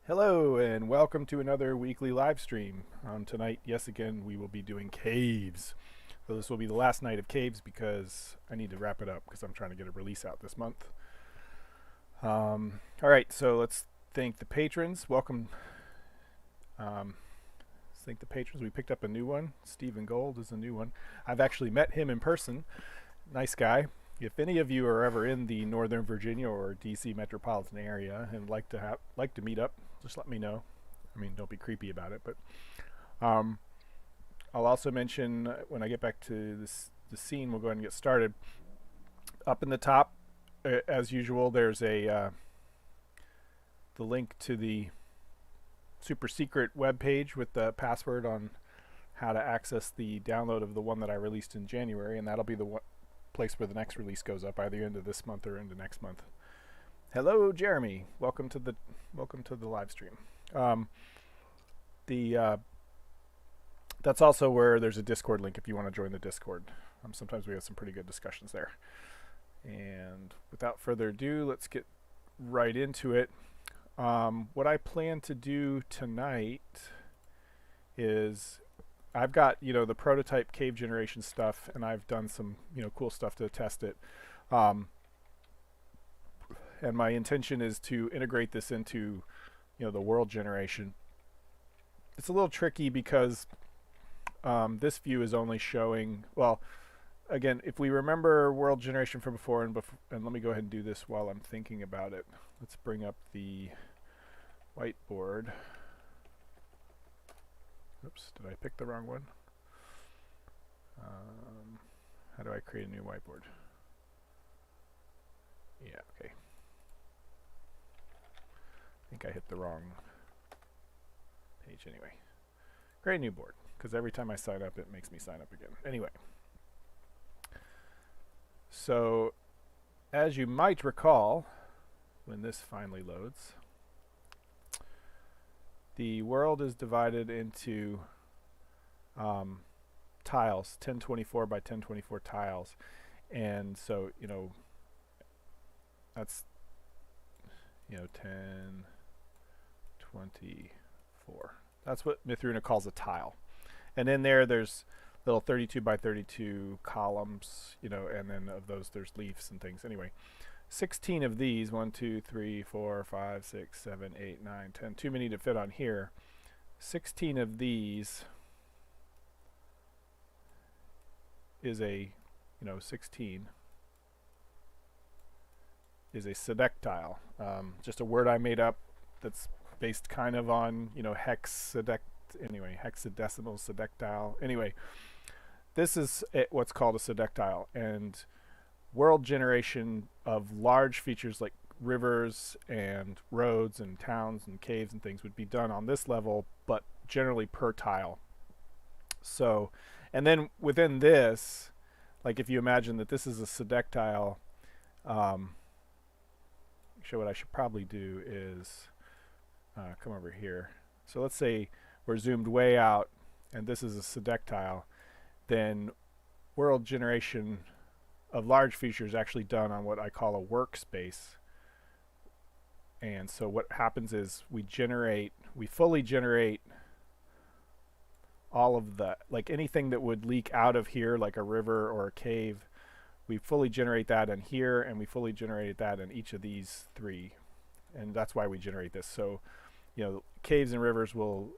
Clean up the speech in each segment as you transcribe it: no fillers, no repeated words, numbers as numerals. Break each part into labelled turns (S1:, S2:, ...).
S1: Hello and welcome to another weekly live stream. Tonight, yes, again, we will be doing caves. So this will be the last night of caves because I need to wrap it up because I'm trying to get a release out this month. All right, so let's thank the patrons. Welcome. Let's thank the patrons. We picked up a new one. Stephen Gold is a new one. I've actually met him in person. Nice guy. If any of you are ever in the Northern Virginia or DC metropolitan area and like to meet up, just let me know. I mean, don't be creepy about it, but um, I'll also mention when I get back to the scene, we'll go ahead and get started. Up in the top, as usual, there's the link to the super secret web page with the password on how to access the download of the one that I released in January, and that'll be the place where the next release goes up, either into this month or into next month. Hello, Jeremy. Welcome to the live stream. The That's also where there's a Discord link if you want to join the Discord. Sometimes we have some pretty good discussions there. And without further ado, let's get right into it. What I plan to do tonight is I've got the prototype cave generation stuff, and I've done some cool stuff to test it. And my intention is to integrate this into the world generation. It's a little tricky because this view is only showing, well, again, if we remember world generation from before, and let me go ahead and do this while I'm thinking about it. Let's bring up the whiteboard. Oops, did I pick the wrong one? How do I create a new whiteboard? Yeah, okay. I think I hit the wrong page anyway. Create a new board, because every time I sign up, it makes me sign up again. Anyway. So, as you might recall, when this finally loads, the world is divided into tiles, 1024 by 1024 tiles. And so, that's 1024. That's what Mithruna calls a tile. And in there's little 32 by 32 columns, and then of those there's leaves and things. Anyway, 16 of these, 1, 2, 3, 4, 5, 6, 7, 8, 9, 10, too many to fit on here. 16 of these is 16 is a sedectile. Just a word I made up that's based kind of on, hexadecimal sedectile. Anyway, this is what's called a sedectile, and world generation of large features like rivers and roads and towns and caves and things would be done on this level, but generally per tile. So, and then within this, like if you imagine that this is a sedectile, actually what I should probably do is come over here. So let's say we're zoomed way out and this is a sedectile, then world generation of large features actually done on what I call a workspace. And so what happens is we fully generate all of the, like anything that would leak out of here, like a river or a cave, we fully generate that in here, and we fully generate that in each of these three. And that's why we generate this. So, caves and rivers will,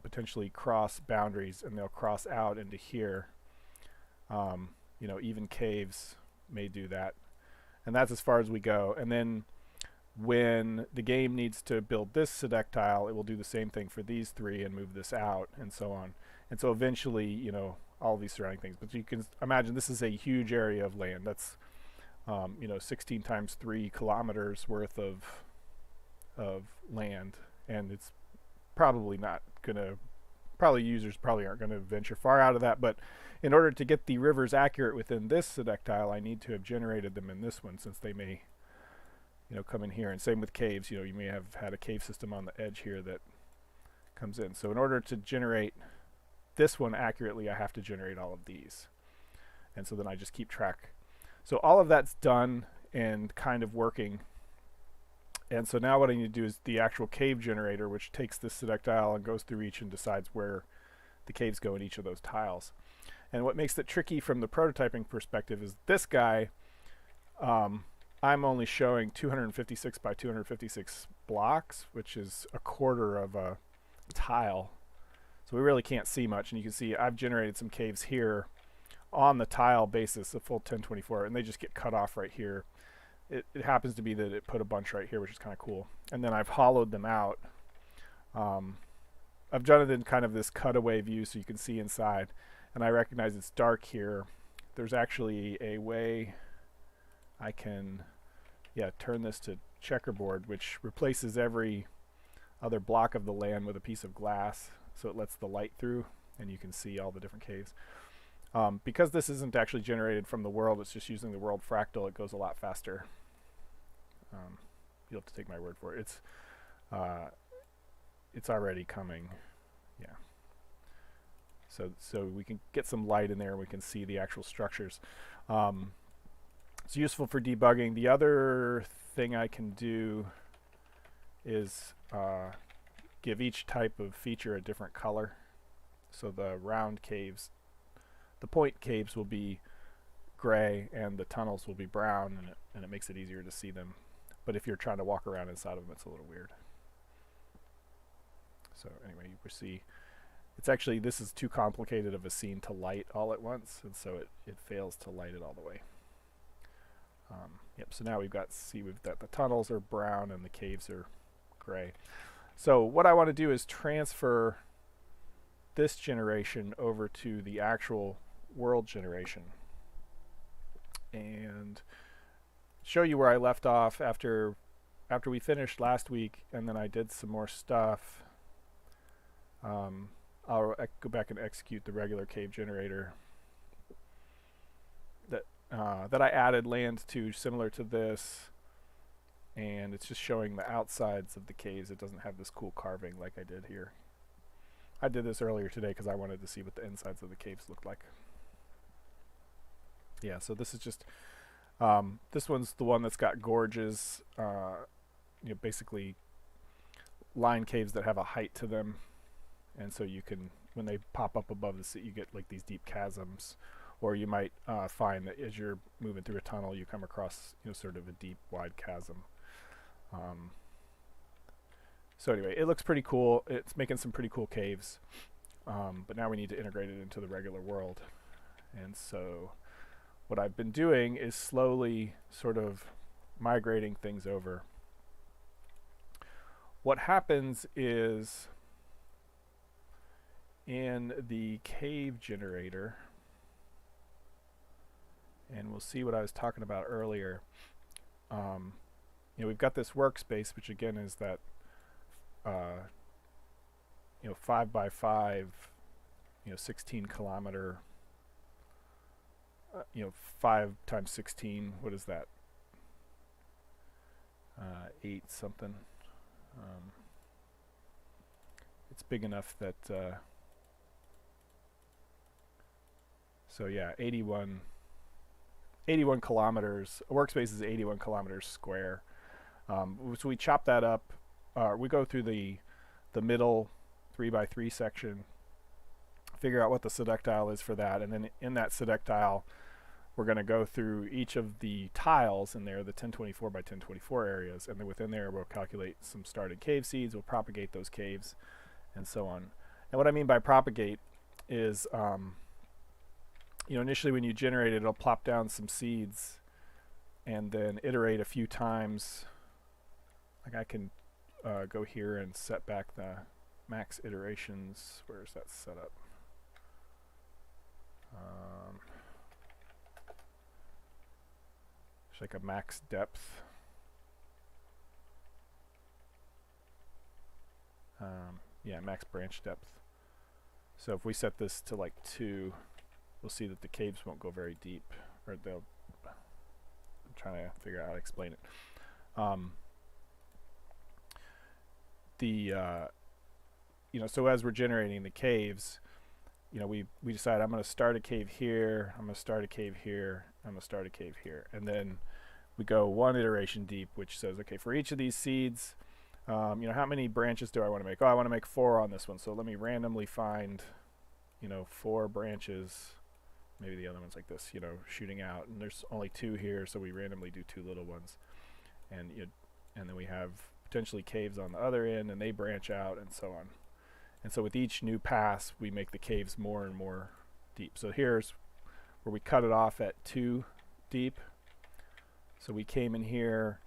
S1: potentially cross boundaries, and they'll cross out into here. Even caves may do that. And that's as far as we go. And then when the game needs to build this sedectile, it will do the same thing for these three and move this out, and so on. And so eventually, all these surrounding things. But you can imagine this is a huge area of land. That's, 16 times 3 kilometers worth of land. And it's probably not going to, users probably aren't going to venture far out of that. But in order to get the rivers accurate within this sedectile, I need to have generated them in this one, since they may, come in here. And same with caves. You may have had a cave system on the edge here that comes in. So in order to generate this one accurately, I have to generate all of these. And so then I just keep track. So all of that's done and kind of working. And so now what I need to do is the actual cave generator, which takes this tile and goes through each and decides where the caves go in each of those tiles. And what makes it tricky from the prototyping perspective is this guy, I'm only showing 256 by 256 blocks, which is a quarter of a tile. So we really can't see much. And you can see I've generated some caves here on the tile basis, a full 1024, and they just get cut off right here. It happens to be that it put a bunch right here, which is kind of cool. And then I've hollowed them out. I've done it in kind of this cutaway view so you can see inside. And I recognize it's dark here. There's actually a way I can turn this to checkerboard, which replaces every other block of the land with a piece of glass, so it lets the light through and you can see all the different caves. Because this isn't actually generated from the world, it's just using the world fractal, it goes a lot faster. You'll have to take my word for it. It's already coming. Yeah. So we can get some light in there and we can see the actual structures. It's useful for debugging. The other thing I can do is give each type of feature a different color. So the round caves, the point caves will be gray and the tunnels will be brown, and it makes it easier to see them. But if you're trying to walk around inside of them, it's a little weird. So anyway, you see, it's actually, this is too complicated of a scene to light all at once, and so it fails to light it all the way. Yep, so now we've got the tunnels are brown and the caves are gray. So what I want to do is transfer this generation over to the actual world generation and show you where I left off after we finished last week, and then I did some more stuff. I'll go back and execute the regular cave generator that I added land to, similar to this, and it's just showing the outsides of the caves. It doesn't have this cool carving like I did here. I did this earlier today because I wanted to see what the insides of the caves looked like. Yeah, so this is just this one's the one that's got gorges, basically line caves that have a height to them, and so you can, when they pop up above the sea, you get like these deep chasms. Or you might find that as you're moving through a tunnel, you come across sort of a deep, wide chasm. So anyway, it looks pretty cool. It's making some pretty cool caves. But now we need to integrate it into the regular world. And so what I've been doing is slowly sort of migrating things over. What happens is in the cave generator, and we'll see what I was talking about earlier. We've got this workspace, which again is that 5 by 5, 16 kilometer, 5 times 16. What is that? 8 something. It's big enough that. So yeah, 81 kilometers. A workspace is 81 kilometers square. So we chop that up. We go through the middle 3 by 3 section, figure out what the sedactile is for that, and then in that sedactile, we're going to go through each of the tiles in there, the 1024 by 1024 areas, and then within there we'll calculate some started cave seeds, we'll propagate those caves, and so on. And what I mean by propagate is initially when you generate it, it'll plop down some seeds and then iterate a few times. Like I can go here and set back the max iterations. Where's that set up? It's like a max depth. Max branch depth. So if we set this to like 2, we'll see that the caves won't go very deep, or they'll. I'm trying to figure out how to explain it. So as we're generating the caves, we decide I'm going to start a cave here, I'm going to start a cave here, I'm going to start a cave here, and then we go one iteration deep, which says, okay, for each of these seeds, how many branches do I want to make? Oh, I want to make 4 on this one. So let me randomly find, 4 branches. Maybe the other one's like this, shooting out. And there's only 2 here, so we randomly do 2 little ones. And then we have potentially caves on the other end, and they branch out, and so on. And so with each new pass, we make the caves more and more deep. So here's where we cut it off at 2 deep. So we came in here,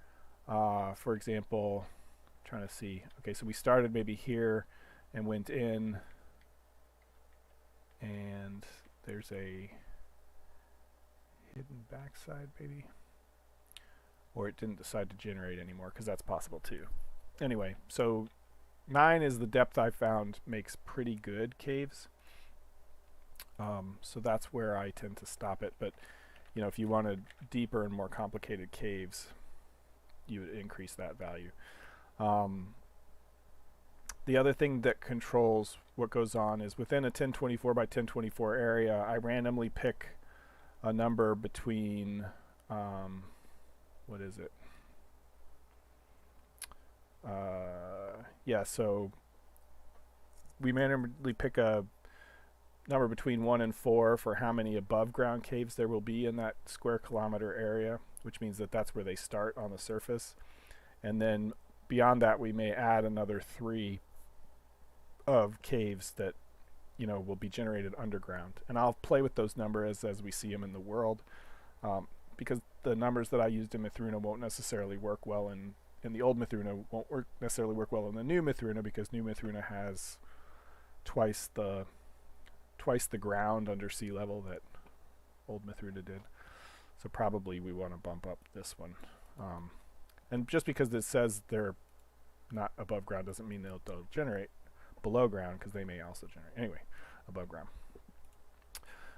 S1: for example, trying to see. Okay, so we started maybe here and went in, and there's a hidden backside maybe, or it didn't decide to generate anymore, because that's possible too. Anyway, so 9 is the depth I found makes pretty good caves. So that's where I tend to stop it. But if you wanted deeper and more complicated caves, you would increase that value. The other thing that controls what goes on is within a 1024 by 1024 area, I randomly pick a number between, what is it? So we randomly pick a number between 1 and 4 for how many above ground caves there will be in that square kilometer area, which means that that's where they start on the surface. And then beyond that, we may add another 3 of caves that will be generated underground. And I'll play with those numbers as we see them in the world, because the numbers that I used in Mithruna won't necessarily work well in the old Mithruna, won't necessarily work well in the new Mithruna, because new Mithruna has twice the ground under sea level that old Mithruna did. So probably we want to bump up this one. And just because it says they're not above ground doesn't mean they'll generate below ground, because they may also generate. Anyway, above ground.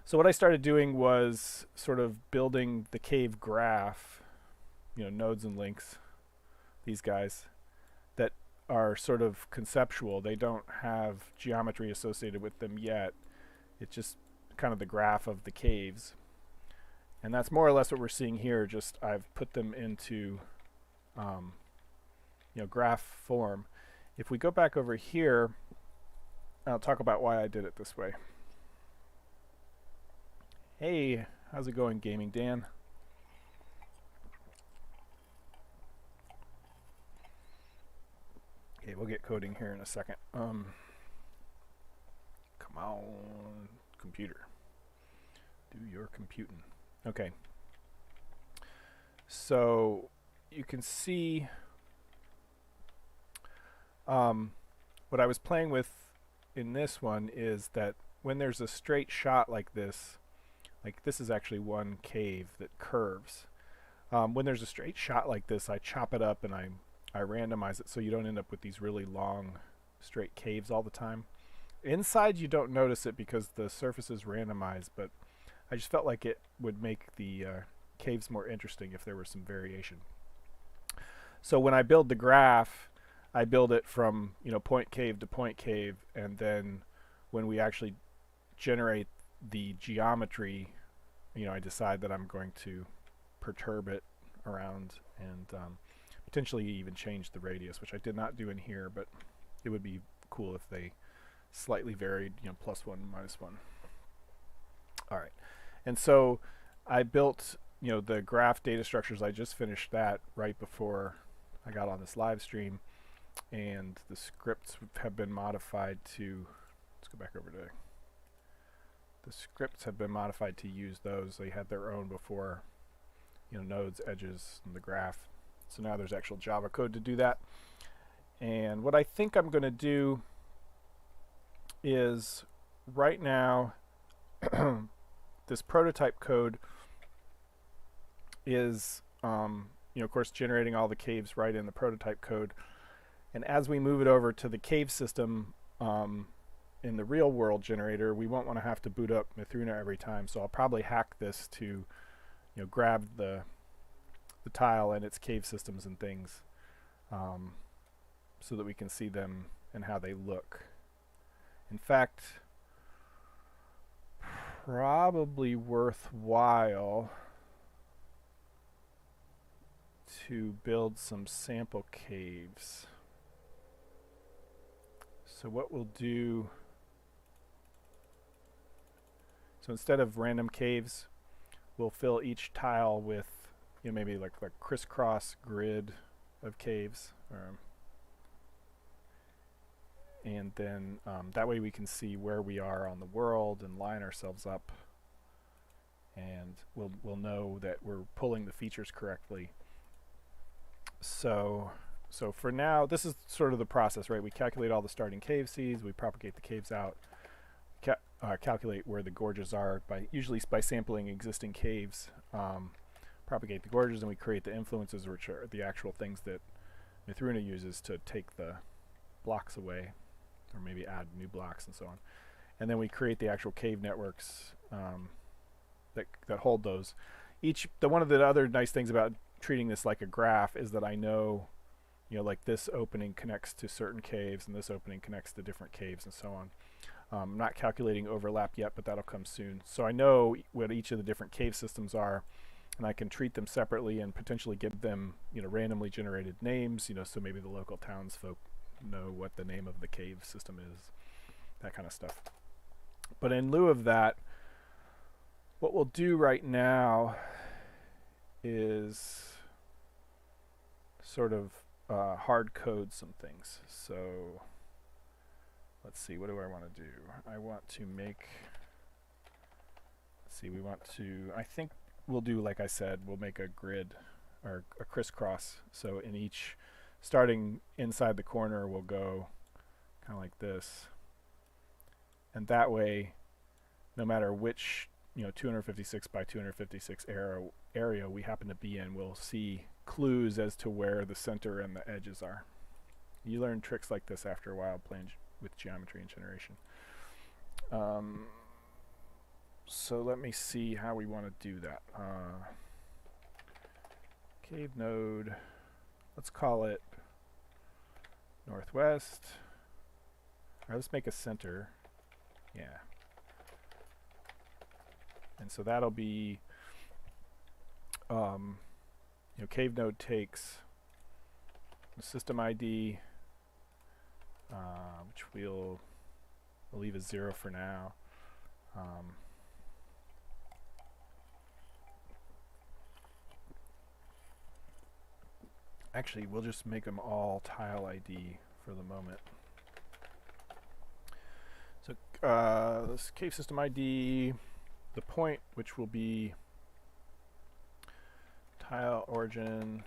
S1: So what I started doing was sort of building the cave graph, nodes and links, these guys, that are sort of conceptual. They don't have geometry associated with them yet. It's just kind of the graph of the caves. And that's more or less what we're seeing here, just I've put them into graph form. If we go back over here, I'll talk about why I did it this way. Hey, how's it going, Gaming Dan? Okay, we'll get coding here in a second. Come on, computer. Do your computing. Okay. So you can see what I was playing with in this one is that when there's a straight shot like this is actually one cave that curves. When there's a straight shot like this, I chop it up and I randomize it so you don't end up with these really long straight caves all the time. Inside you don't notice it because the surface is randomized, but I just felt like it would make the caves more interesting if there was some variation. So when I build the graph, I build it from point cave to point cave, and then when we actually generate the geometry, I decide that I'm going to perturb it around and potentially even change the radius, which I did not do in here, but it would be cool if they slightly varied, +1, -1. All right, and so I built the graph data structures. I just finished that right before I got on this live stream, and the scripts have been modified to, let's go back over to, the scripts have been modified to use those. They had their own before, nodes, edges, and the graph. So now there's actual Java code to do that. And what I think I'm going to do is right now this prototype code is of course generating all the caves right in the prototype code, and as we move it over to the cave system in the real world generator, we won't want to have to boot up Mithruna every time. So I'll probably hack this to grab the tile and its cave systems and things, so that we can see them and how they look. In fact, probably worthwhile to build some sample caves. So what we'll do, so instead of random caves, we'll fill each tile with, you know, maybe like crisscross grid of caves, and then that way we can see where we are on the world and line ourselves up, and we'll know that we're pulling the features correctly. So for now, this is sort of the process, right? We calculate all the starting cave seeds, we propagate the caves out, calculate where the gorges are usually by sampling existing caves, propagate the gorges, and we create the influences, which are the actual things that Mithruna uses to take the blocks away, or maybe add new blocks and so on. And then we create the actual cave networks that hold those. One of the other nice things about treating this like a graph is that I know, you know, like this opening connects to certain caves and this opening connects to different caves and so on. I'm not calculating overlap yet, but that'll come soon. So I know what each of the different cave systems are, and I can treat them separately and potentially give them, you know, randomly generated names, you know, so maybe the local townsfolk know what the name of the cave system is, that kind of stuff. But in lieu of that, what we'll do right now is sort of hard code some things. So let's see, what do I want to do? I want to make, let's see, I think we'll do, like I said, we'll make a grid or a crisscross. So in each, starting inside the corner, we'll go kind of like this. And that way, no matter which, you know, 256 by 256 area we happen to be in, we'll see clues as to where the center and the edges are. You learn tricks like this after a while playing with geometry and generation. So let me see how we want to do that. Cave node, let's call it northwest. Or let's make a center. Yeah. And so that'll be, you know, cave node takes the system ID, which we'll leave as 0 for now. Actually, we'll just make them all tile ID for the moment. So this cave system ID, the point, which will be tile origin,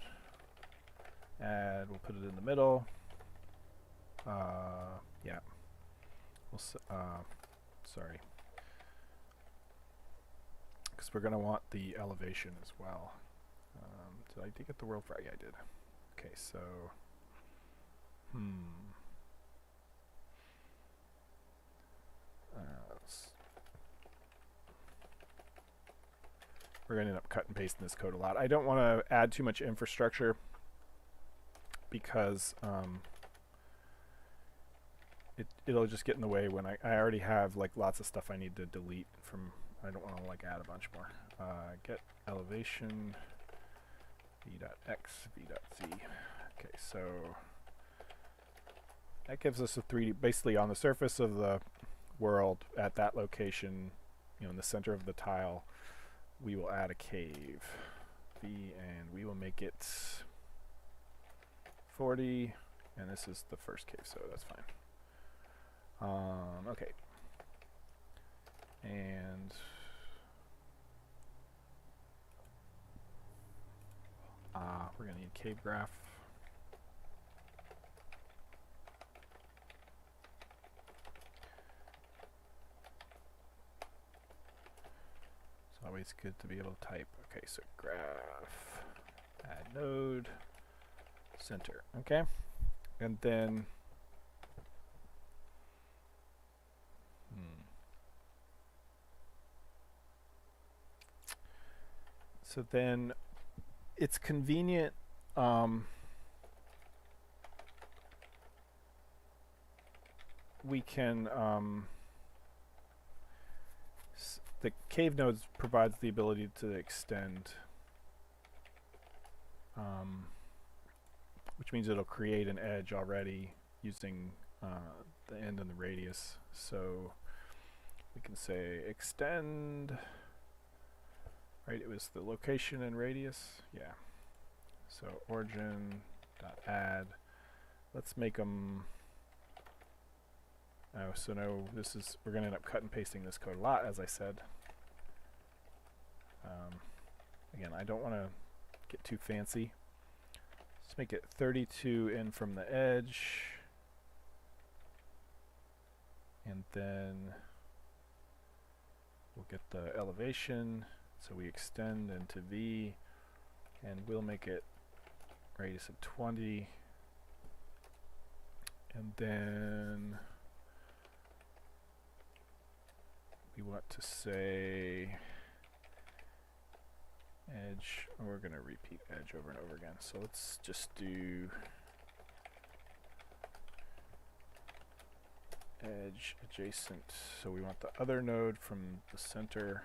S1: and we'll put it in the middle. Yeah. Sorry. Because we're going to want the elevation as well. Did I get the world right? Yeah, I did. Okay, so we're going to end up cut and pasting this code a lot. I don't want to add too much infrastructure because it'll just get in the way when I already have like lots of stuff I need to delete from. I don't want to like add a bunch more. Get elevation v.x v.z. Okay, so that gives us a 3D, basically on the surface of the world at that location, you know, in the center of the tile, we will add a cave v, and we will make it 40, and this is the first cave, so that's fine. Okay, and we're going to need cave graph. It's always good to be able to type. Okay, so graph, add node, center. Okay, and then so then it's convenient. We can the cave nodes provides the ability to extend which means it'll create an edge already using the end and the radius. So we can say extend, right? It was the location and radius, yeah. So origin dot add. Let's make them. Oh, so no, this is, we're going to end up cut and pasting this code a lot, as I said. Again, I don't want to get too fancy. Let's make it 32 in from the edge. And then we'll get the elevation. So we extend into V, and we'll make it radius of 20. And then we want to say edge, and we're going to repeat edge over and over again. So let's just do edge adjacent. So we want the other node from the center,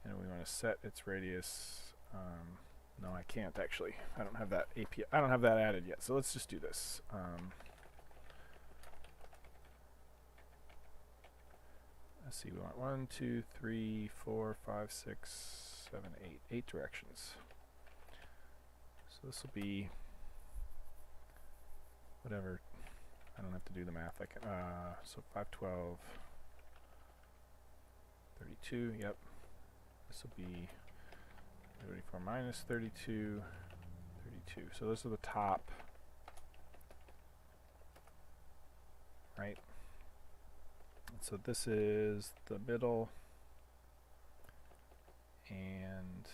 S1: and we want to set its radius. No, I can't actually. I don't have that API. I don't have that added yet. So let's just do this. Let's see. We want 1, 2, 3, 4, 5, 6, 7, 8. 8 directions. So this will be whatever. I don't have to do the math. I can. So 5, 12, 32. Yep. This will be 34 minus 32, 32. So those are the top, right? And so this is the middle, and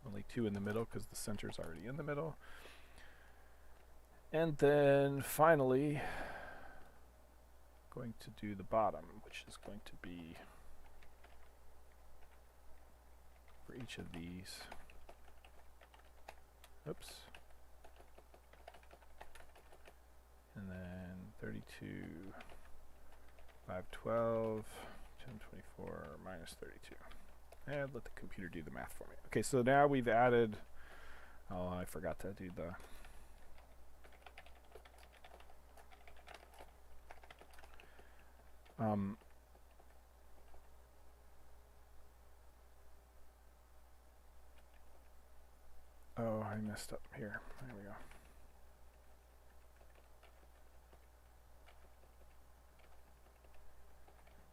S1: only 2 in the middle because the center's already in the middle. And then finally, going to do the bottom, which is going to be for each of these. Oops. And then 32, 5, 12, 10, 24, minus 32. And let the computer do the math for me. Okay, so now we've added, oh, I forgot to do the oh, I messed up here. There we go.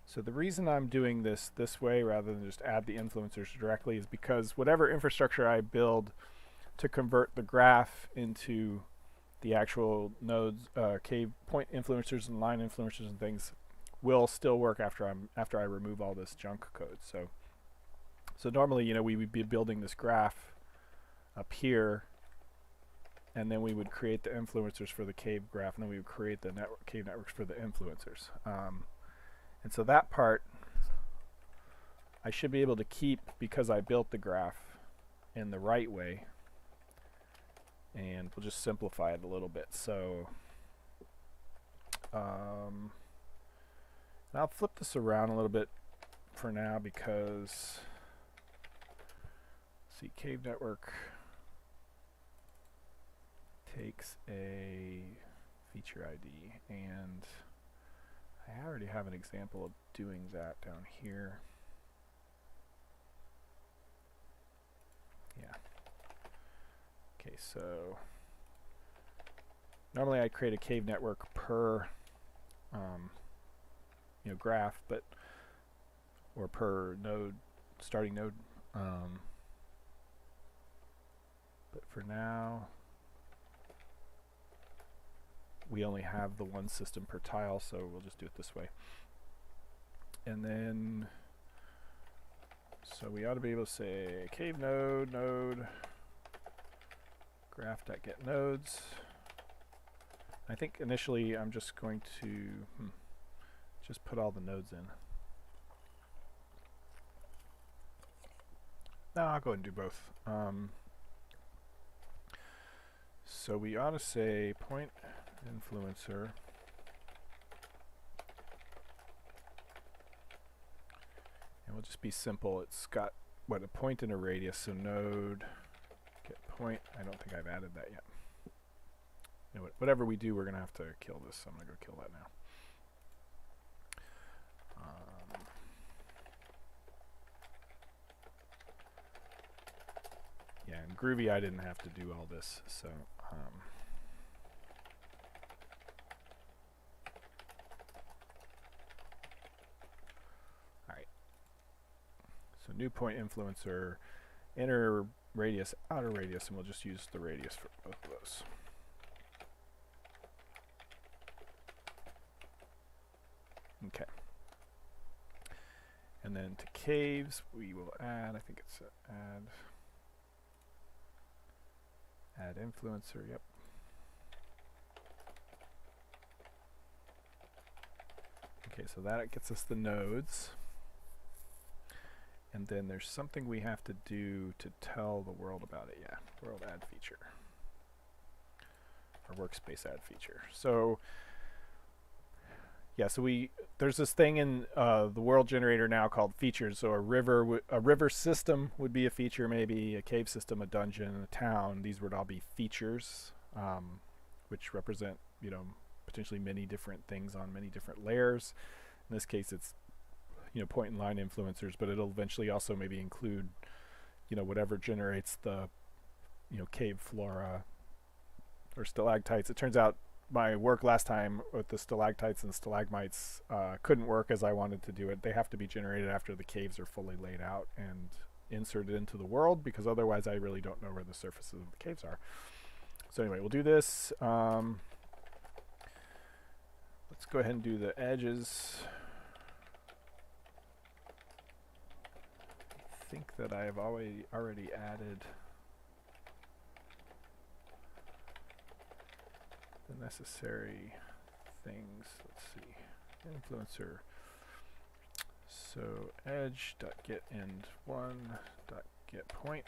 S1: So the reason I'm doing this way rather than just add the influencers directly is because whatever infrastructure I build to convert the graph into the actual nodes, cave point influencers and line influencers and things will still work after I remove all this junk code. So normally, you know, we would be building this graph up here, and then we would create the influencers for the cave graph, and then we would create the cave networks for the influencers. And so that part I should be able to keep because I built the graph in the right way, and we'll just simplify it a little bit. So I'll flip this around a little bit for now because, see, cave network takes a feature ID, and I already have an example of doing that down here. Yeah. Okay, so normally I create a cave network per you know, graph, but or per node, starting node. But for now, we only have the one system per tile, so we'll just do it this way. And then, so we ought to be able to say cave node graph.get nodes. I think initially I'm just going to just put all the nodes in. No, I'll go ahead and do both. So we ought to say point influencer And we'll just be simple. It's got, what, a point and a radius, so node get point. I don't think I've added that yet. You know what, whatever we do, we're going to have to kill this, so I'm going to go kill that now. Yeah, in Groovy I didn't have to do all this, so alright. So new point influencer, inner radius, outer radius, and we'll just use the radius for both of those. Okay. And then to caves, we will add, I think it's add influencer, yep. Okay, so that gets us the nodes. And then there's something we have to do to tell the world about it. Yeah, world add feature. Or workspace add feature. So yeah, so there's this thing in the world generator now called features. So a river system would be a feature, maybe a cave system, a dungeon, a town. These would all be features, which represent, you know, potentially many different things on many different layers. In this case, it's, you know, point and line influencers, but it'll eventually also maybe include, you know, whatever generates the, you know, cave flora or stalactites. It turns out my work last time with the stalactites and stalagmites couldn't work as I wanted to do it. They have to be generated after the caves are fully laid out and inserted into the world, because otherwise I really don't know where the surfaces of the caves are. So anyway, we'll do this. Let's go ahead and do the edges. I think that I have already added the necessary things. Let's see, influencer. So edge.get end 1.get point.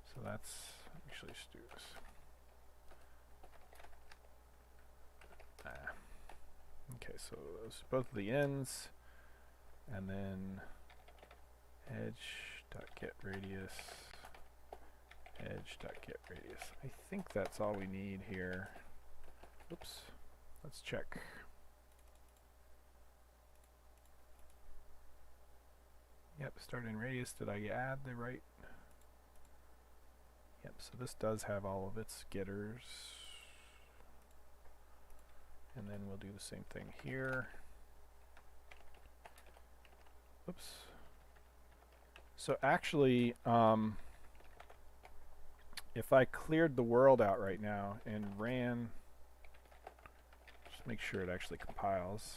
S1: So that's, actually just do this. Okay, so those are both of the ends, and then edge.get radius, edge.get radius. I think that's all we need here. Oops, let's check. Yep, start in radius. Did I add the right? Yep, so this does have all of its getters. And then we'll do the same thing here. Oops. So actually, if I cleared the world out right now and ran, just make sure it actually compiles.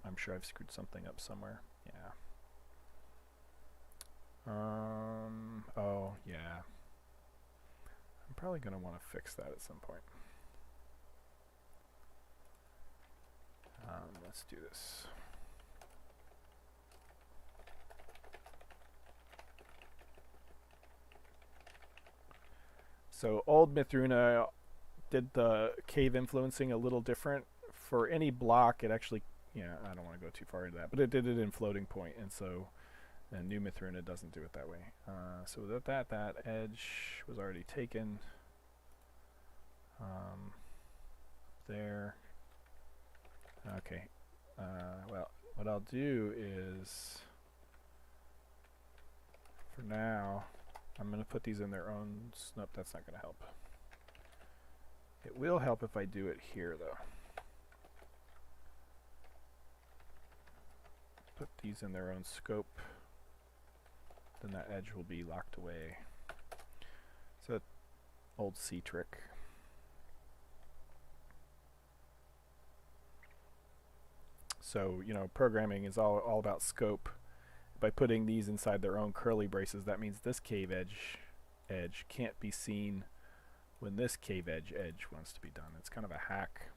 S1: I'm sure I've screwed something up somewhere. Yeah. Oh, yeah. I'm probably going to want to fix that at some point. Let's do this. So old Mithruna did the cave influencing a little different. For any block, it actually, yeah, I don't want to go too far into that, but it did it in floating point, and so new Mithruna doesn't do it that way. So that edge was already taken. There. Okay. Well, what I'll do is, for now, I'm going to put these in their own. Nope, that's not going to help. It will help if I do it here, though. Put these in their own scope. Then that edge will be locked away. So, old C trick. So, you know, programming is all about scope. By putting these inside their own curly braces, that means this cave edge can't be seen when this cave edge wants to be done. It's kind of a hack.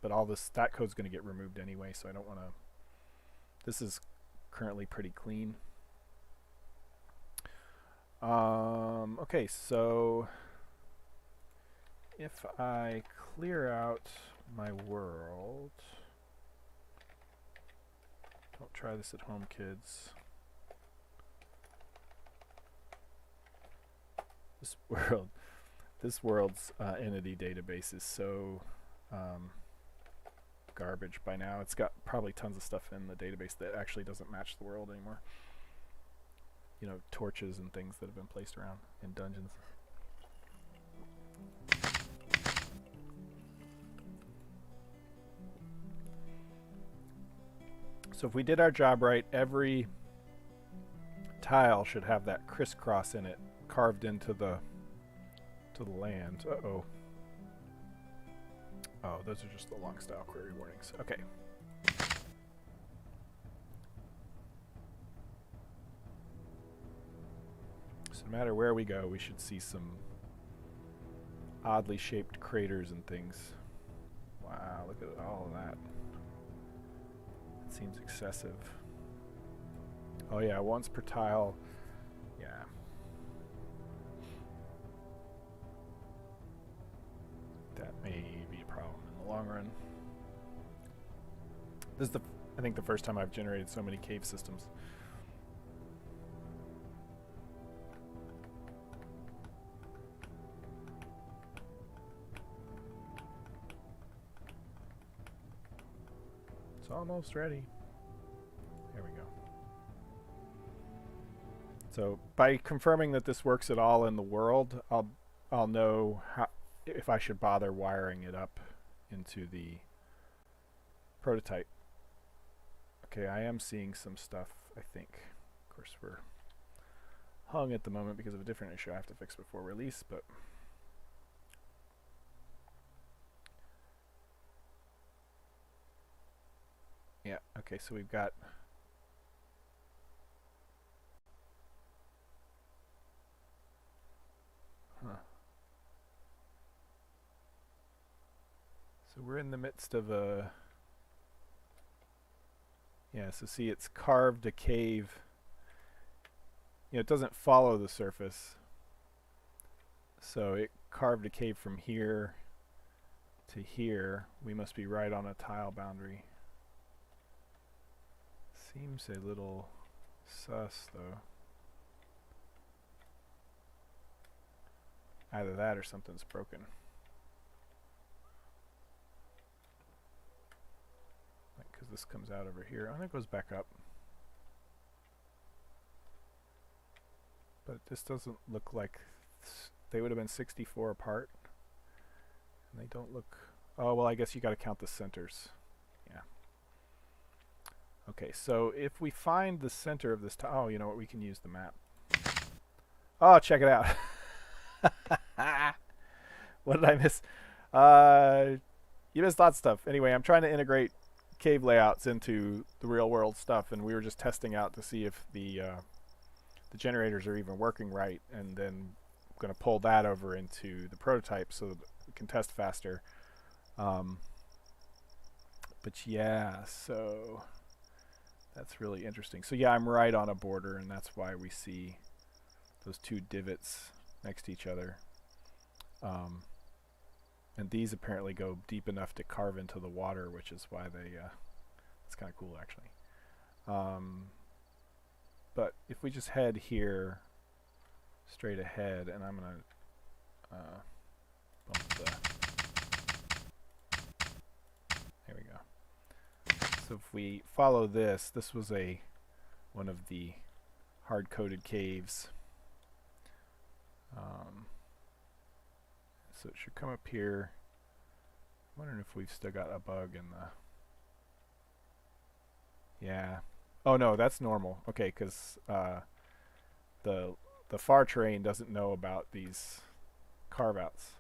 S1: But all this, that code's going to get removed anyway, so I don't want to. This is currently pretty clean. Okay, so if I clear out my world, Don't try this at home, kids. This world's entity database is so garbage by now. It's got probably tons of stuff in the database that actually doesn't match the world anymore. You know, torches and things that have been placed around in dungeons. So if we did our job right, every tile should have that crisscross in it carved into the land. Uh-oh. Oh, those are just the long style query warnings. Okay. So no matter where we go, we should see some oddly shaped craters and things. Wow, look at all of that. That seems excessive. Oh yeah, once per tile. Yeah. That may be a problem in the long run. This is I think the first time I've generated so many cave systems. It's almost ready. There we go. So by confirming that this works at all in the world, I'll know how, if I should bother wiring it up into the prototype. Okay, I am seeing some stuff, I think. Of course, we're hung at the moment because of a different issue I have to fix before release, but yeah, okay, so we've got so we're in the midst of a so see, it's carved a cave. You know, it doesn't follow the surface. So it carved a cave from here to here. We must be right on a tile boundary. Seems a little sus, though. Either that or something's broken. Because this comes out over here. Oh, and it goes back up. But this doesn't look like they would have been 64 apart. And they don't look... Oh, well, I guess you got to count the centers. Yeah. Okay, so if we find the center of this tile... Oh, you know what? We can use the map. Oh, check it out. What did I miss? You missed lots of stuff. Anyway, I'm trying to integrate cave layouts into the real world stuff, and we were just testing out to see if the generators are even working right, and then I'm going to pull that over into the prototype so that we can test faster. But yeah, so that's really interesting. So yeah, I'm right on a border, and that's why we see those two divots next to each other. And these apparently go deep enough to carve into the water, which is why they... it's kind of cool, actually. But if we just head here, straight ahead, and I'm going to bump the... There we go. So if we follow this, this was one of the hard-coded caves. So it should come up here. I'm wondering if we've still got a bug in the... Yeah. Oh no, that's normal. Okay, because the far terrain doesn't know about these carve-outs.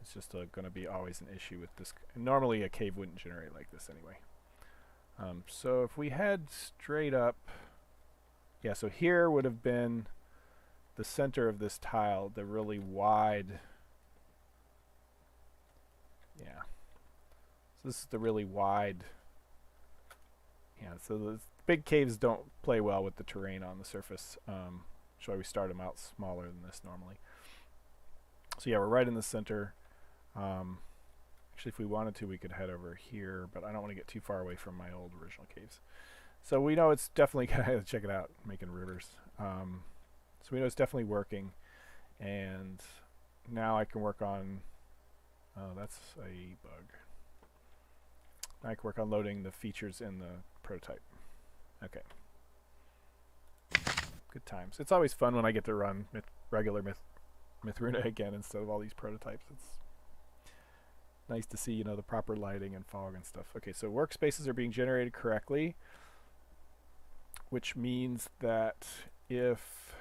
S1: It's just going to be always an issue with this. Normally a cave wouldn't generate like this anyway. So if we head straight up... Yeah, so here would have been the center of this tile, the really wide... Yeah. So this is the really wide... Yeah, so the big caves don't play well with the terrain on the surface. That's why we start them out smaller than this normally. So yeah, we're right in the center. Actually, if we wanted to, we could head over here, but I don't want to get too far away from my old original caves. So we know it's definitely, check it out, making rivers. So we know it's definitely working. And now I can work on, oh, that's a bug. Now I can work on loading the features in the prototype. Okay. Good times. It's always fun when I get to run regular Mithruna again instead of all these prototypes. It's nice to see, the proper lighting and fog and stuff. Okay, so workspaces are being generated correctly, which means that if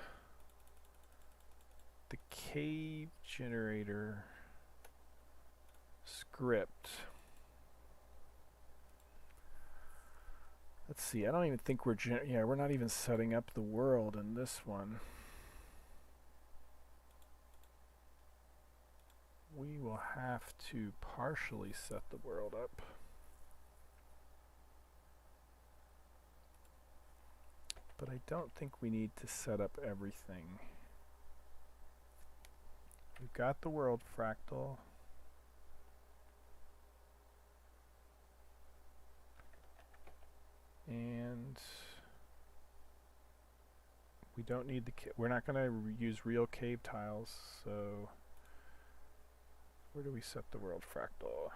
S1: the cave generator script, let's see, I don't even think we're not even setting up the world in this one. We will have to partially set the world up. But I don't think we need to set up everything. We've got the world fractal. And we don't need we're not going to use real cave tiles, so where do we set the world fractal?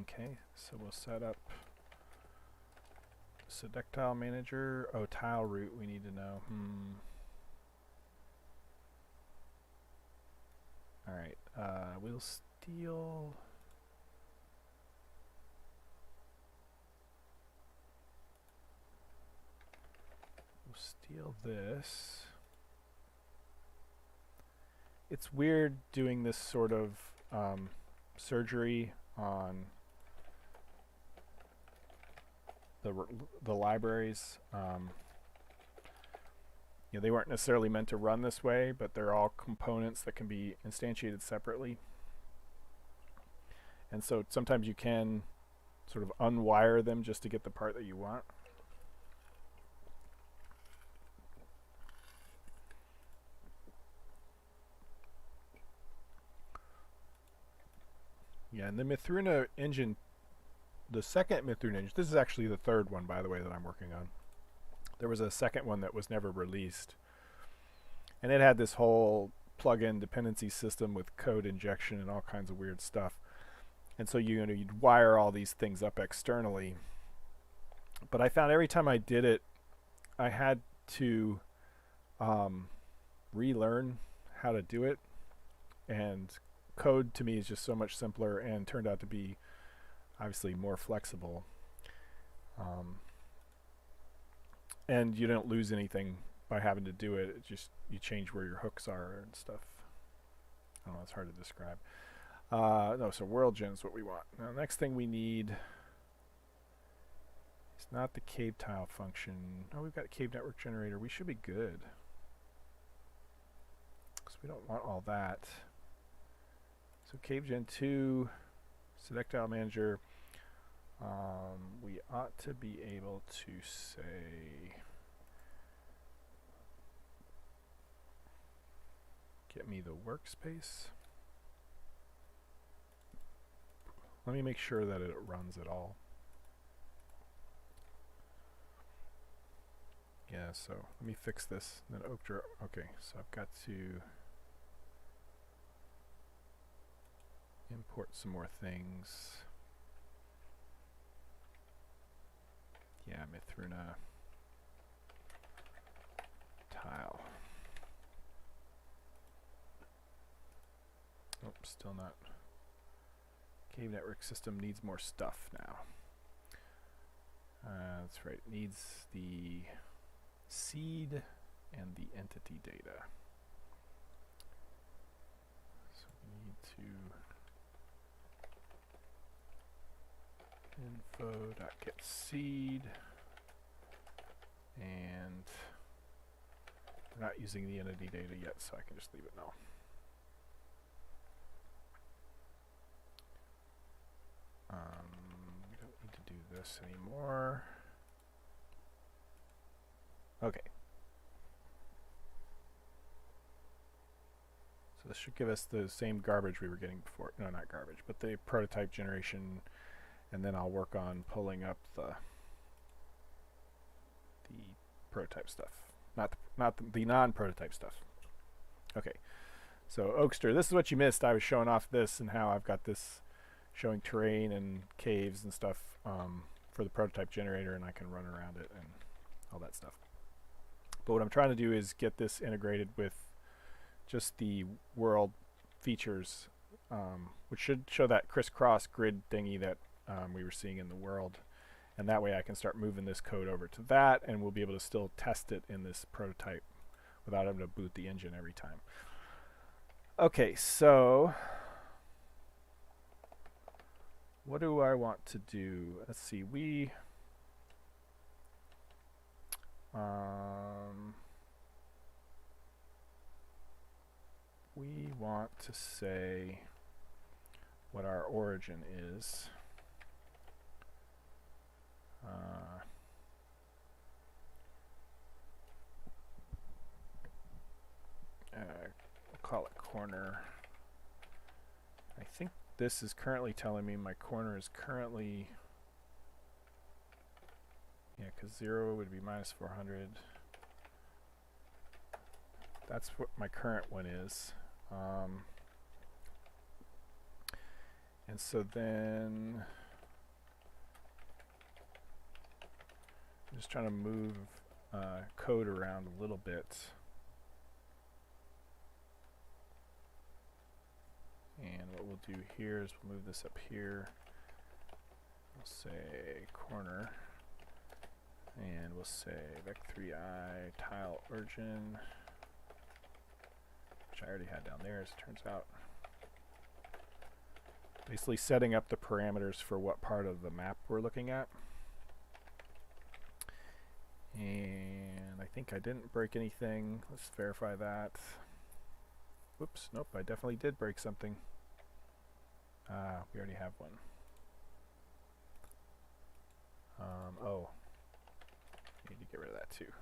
S1: Okay, so we'll set up Sedectile Manager. Oh, tile route we need to know. Alright, we'll steal... Steal this. It's weird doing this sort of surgery on the libraries. They weren't necessarily meant to run this way, but they're all components that can be instantiated separately. And so sometimes you can sort of unwire them just to get the part that you want. Yeah, and the Mithruna engine, the second Mithruna engine, this is actually the third one, by the way, that I'm working on. There was a second one that was never released. And it had this whole plug-in dependency system with code injection and all kinds of weird stuff. And so you'd wire all these things up externally. But I found every time I did it, I had to relearn how to do it. And code to me is just so much simpler and turned out to be obviously more flexible. And you don't lose anything by having to do it. It just, you change where your hooks are and stuff. I don't know, it's hard to describe. No, so world gen is what we want. Now, next thing we need is not the cave tile function. Oh, we've got a cave network generator. We should be good, because we don't want all that. So cave gen 2, Sedectile Manager. We ought to be able to say, get me the workspace. Let me make sure that it runs at all. Yeah, so let me fix this. Then Oakdra. Okay, so I've got to import some more things. Yeah, Mithruna tile. Oh, still not. Cave network system needs more stuff now. That's right. It needs the seed and the entity data. So we need to info.getSeed, and we're not using the entity data yet, so I can just leave it now. We don't need to do this anymore. Okay. So So this should give us the same garbage we were getting before. No, not garbage, but the prototype generation, and then I'll work on pulling up the prototype stuff, not the non-prototype stuff. Okay, so Oakster, this is what you missed. I was showing off this and how I've got this showing terrain and caves and stuff for the prototype generator, and I can run around it and all that stuff. But what I'm trying to do is get this integrated with just the world features, which should show that crisscross grid thingy that we were seeing in the world. And that way I can start moving this code over to that, and we'll be able to still test it in this prototype without having to boot the engine every time. Okay, so what do I want to do? Let's see, we want to say what our origin is. We'll call it corner. I think this is currently telling me my corner is currently, yeah, because 0 would be minus 400. That's what my current one is. And so then I'm just trying to move code around a little bit. And what we'll do here is we'll move this up here. We'll say corner. And we'll say vec3i tile origin, which I already had down there as it turns out. Basically setting up the parameters for what part of the map we're looking at. And I think I didn't break anything. Let's verify that. Whoops, nope, I definitely did break something. We already have one. Oh, need to get rid of that too.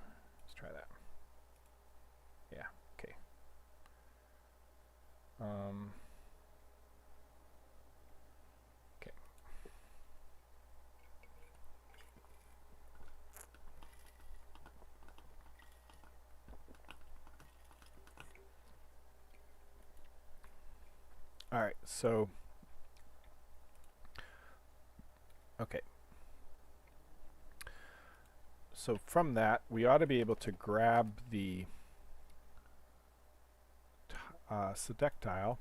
S1: Let's try that. Yeah, okay. Okay. All right, so okay. So from that, we ought to be able to grab the sedectile.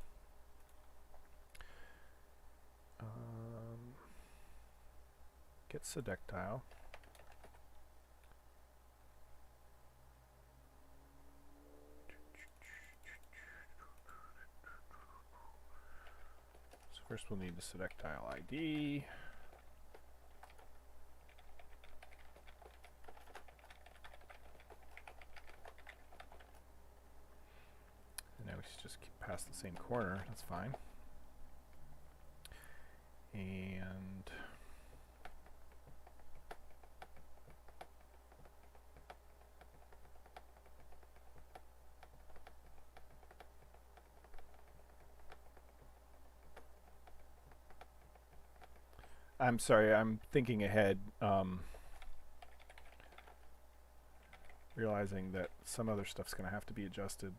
S1: Get sedectile. So first we'll need the sedectile ID. And now we should just keep past the same corner. That's fine. And I'm sorry, I'm thinking ahead, realizing that some other stuff's going to have to be adjusted.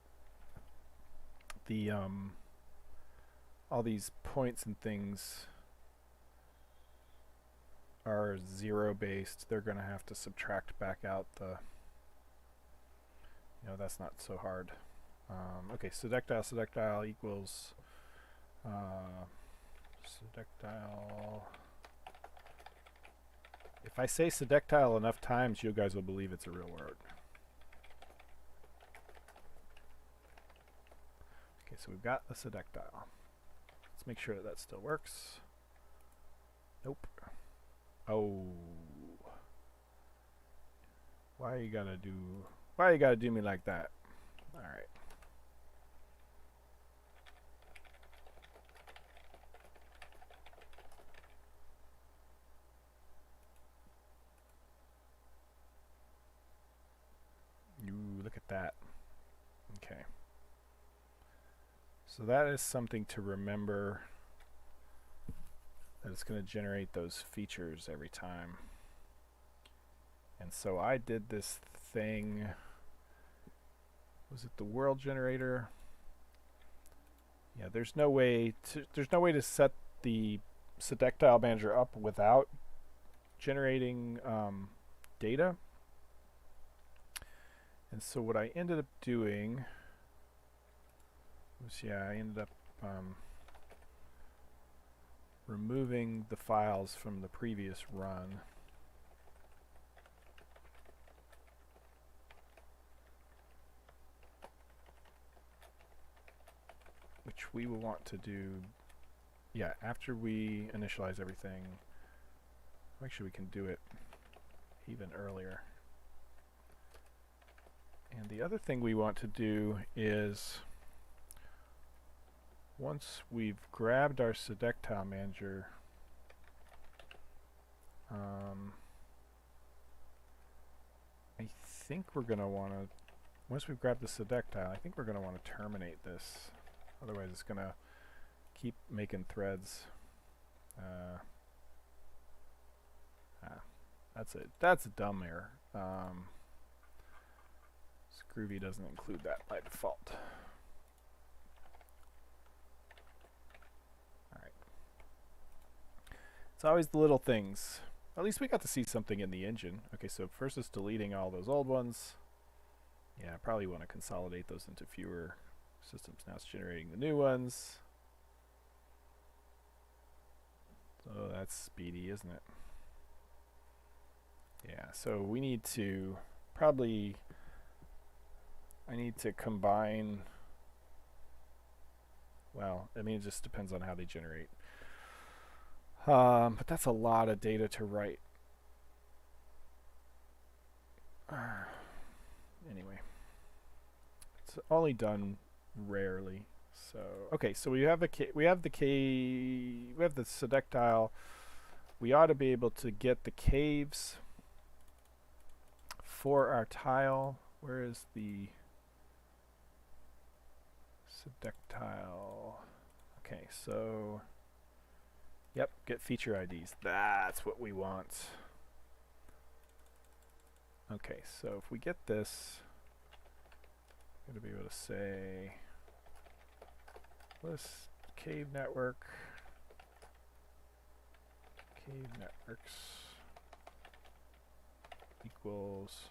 S1: The all these points and things are 0 based. They're going to have to subtract back out the, that's not so hard. Okay, sedectile equals sedectile. If I say sedectile enough times, you guys will believe it's a real word. Okay, so we've got the sedectile. Let's make sure that that still works. Nope. Oh. Why you gotta do me like that? All right. You look at that. Okay. So that is something to remember, that it's going to generate those features every time. And so I did this thing, was it the world generator? Yeah, there's no way to set the Sedectile Manager up without generating data. And so what I ended up doing was, I ended up removing the files from the previous run. Which we will want to do, after we initialize everything. Actually, we can do it even earlier. And the other thing we want to do is, once we've grabbed our Sedectile Manager, I think we're going to want to, once we've grabbed the Sedectile, I think we're going to want to terminate this. Otherwise it's going to keep making threads. That's a dumb error. Groovy doesn't include that by default. Alright. It's always the little things. At least we got to see something in the engine. Okay, so first it's deleting all those old ones. Yeah, I probably want to consolidate those into fewer systems. Now it's generating the new ones. So that's speedy, isn't it? Yeah, so we need to probably, I need to combine, well, I mean, it just depends on how they generate. But that's a lot of data to write. Anyway, it's only done rarely. So okay, so we have the Sedectile. We ought to be able to get the caves for our tile. Where is the Sedectile? Okay, so yep, get feature IDs. That's what we want. Okay, so if we get this, I'm going to be able to say list cave network, cave networks equals.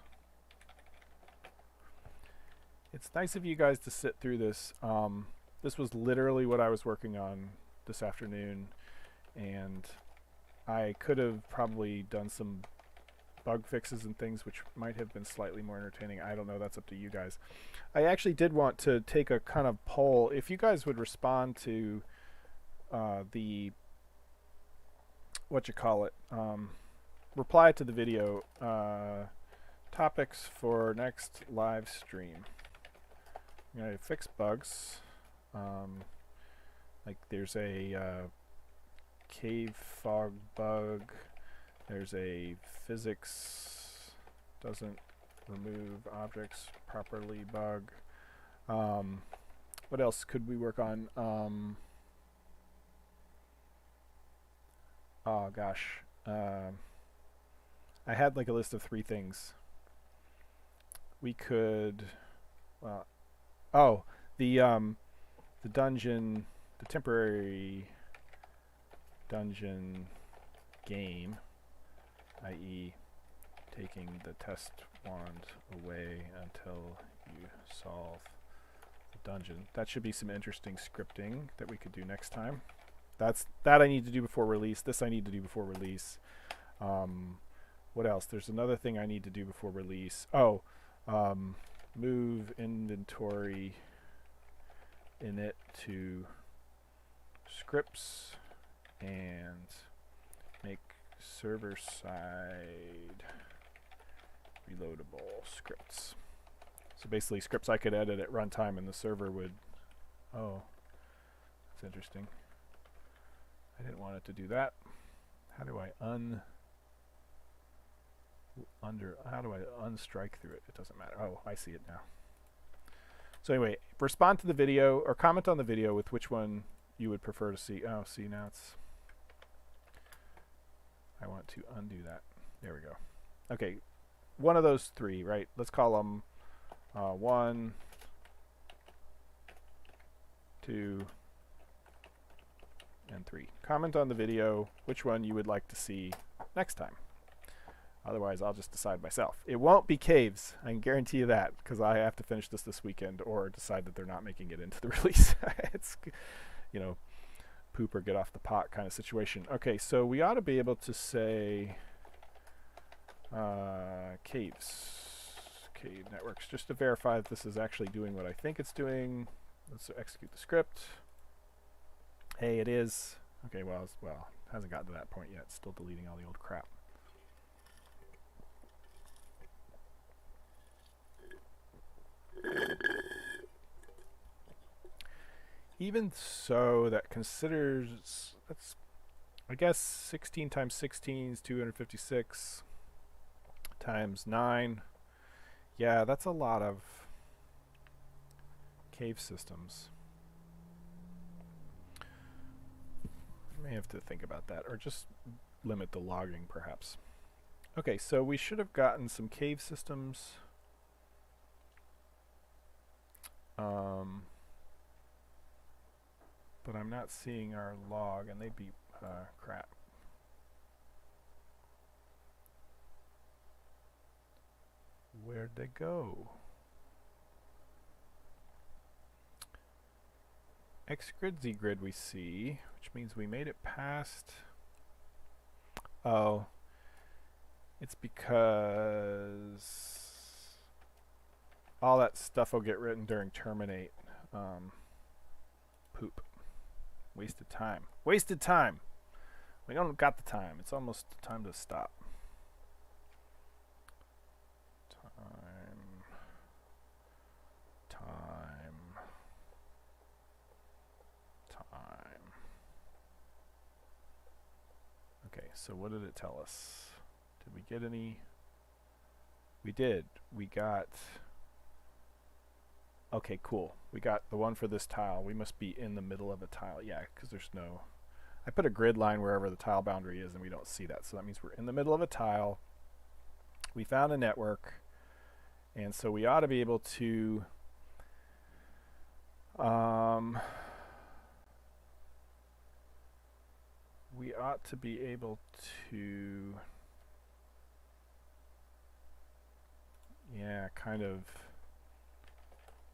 S1: It's nice of you guys to sit through this. This was literally what I was working on this afternoon, and I could have probably done some bug fixes and things which might have been slightly more entertaining. I don't know, that's up to you guys. I actually did want to take a kind of poll. If you guys would respond to the reply to the video topics for next live stream. I'm going to fix bugs. Like there's a cave fog bug. There's a physics doesn't remove objects properly bug. What else could we work on? Oh gosh. I had like a list of 3 things. We could, well, oh, the dungeon, the temporary dungeon game, i.e. taking the test wand away until you solve the dungeon. That should be some interesting scripting that we could do next time. That I need to do before release. This I need to do before release. What else? There's another thing I need to do before release. Oh, move inventory init to scripts and make server-side reloadable scripts. So basically scripts I could edit at runtime and the server would... Oh, that's interesting. I didn't want it to do that. How do I unstrike through it? It doesn't matter. Oh, I see it now. So anyway, respond to the video or comment on the video with which one you would prefer to see. Oh, see, now it's... I want to undo that. There we go. Okay, one of those three, right? Let's call them 1, 2, and 3. Comment on the video which one you would like to see next time. Otherwise, I'll just decide myself. It won't be caves. I can guarantee you that, because I have to finish this weekend or decide that they're not making it into the release. It's, you know, poop or get off the pot kind of situation. Okay, so we ought to be able to say caves, cave networks, just to verify that this is actually doing what I think it's doing. Let's execute the script. Hey, it is. Okay, well, it hasn't gotten to that point yet. It's still deleting all the old crap. Even so, that considers, that's, I guess 16 times 16 is 256 times 9. Yeah, that's a lot of cave systems. I may have to think about that, or just limit the logging perhaps. Okay, so we should have gotten some cave systems. But I'm not seeing our log, and they'd be crap. Where'd they go? Xgrid, Zgrid we see, which means we made it past... Oh. It's because all that stuff will get written during terminate. Poop. Wasted time. Wasted time! We don't got the time. It's almost time to stop. Time. Okay, so what did it tell us? Did we get any? We did. We got... Okay, cool. We got the one for this tile. We must be in the middle of a tile. Yeah, because there's no... I put a grid line wherever the tile boundary is, and we don't see that. So that means we're in the middle of a tile. We found a network. And so we ought to be able to... we ought to be able to... Yeah, kind of...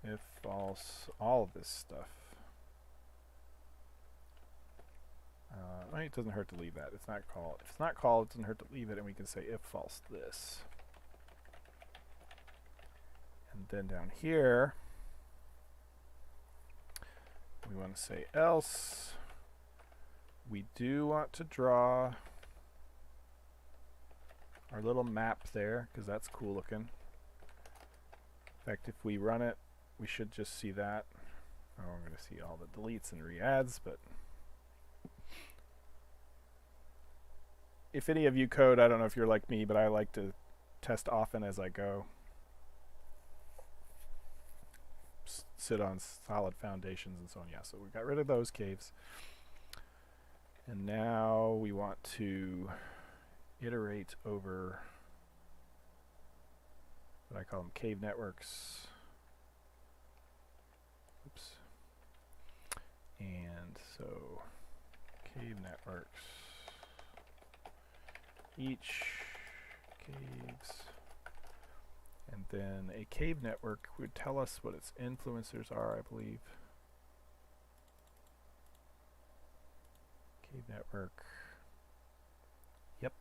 S1: If false, all of this stuff. It doesn't hurt to leave that. It's not called. If it's not called, it doesn't hurt to leave it, and we can say if false this. And then down here, we want to say else. We do want to draw our little map there, because that's cool looking. In fact, if we run it, we should just see that. Oh, we're going to see all the deletes and re-adds, but if any of you code, I don't know if you're like me, but I like to test often as I go. Sit on solid foundations and so on. Yeah, so we got rid of those caves. And now we want to iterate over what I call them cave networks. Oops. And so cave networks. Each caves. And then a cave network would tell us what its influencers are, I believe. Cave network. Yep.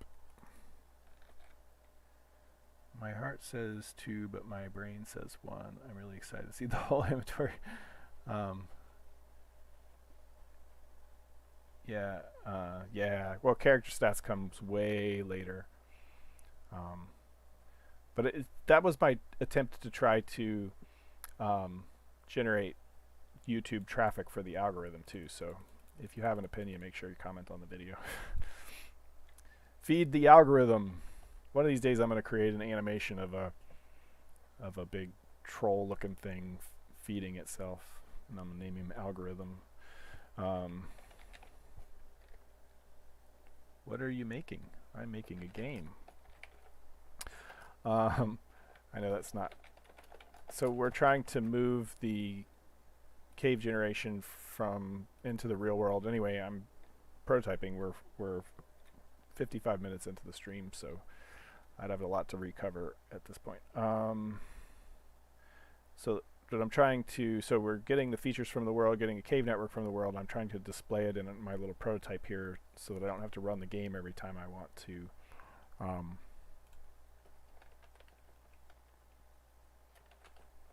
S1: My heart says 2, but my brain says 1. I'm really excited to see the whole inventory. Yeah. Well, character stats comes way later. But that was my attempt to try to generate YouTube traffic for the algorithm too. So if you have an opinion, make sure you comment on the video. Feed the algorithm. One of these days I'm going to create an animation of a big troll looking thing feeding itself, and I'm naming him algorithm. What are you making? I'm making a game. I know that's not. So we're trying to move the cave generation from into the real world. Anyway, I'm prototyping. We're 55 minutes into the stream, so I'd have a lot to recover at this point. So but I'm trying to, so we're getting the features from the world, getting a cave network from the world. I'm trying to display it in my little prototype here so that I don't have to run the game every time I want to.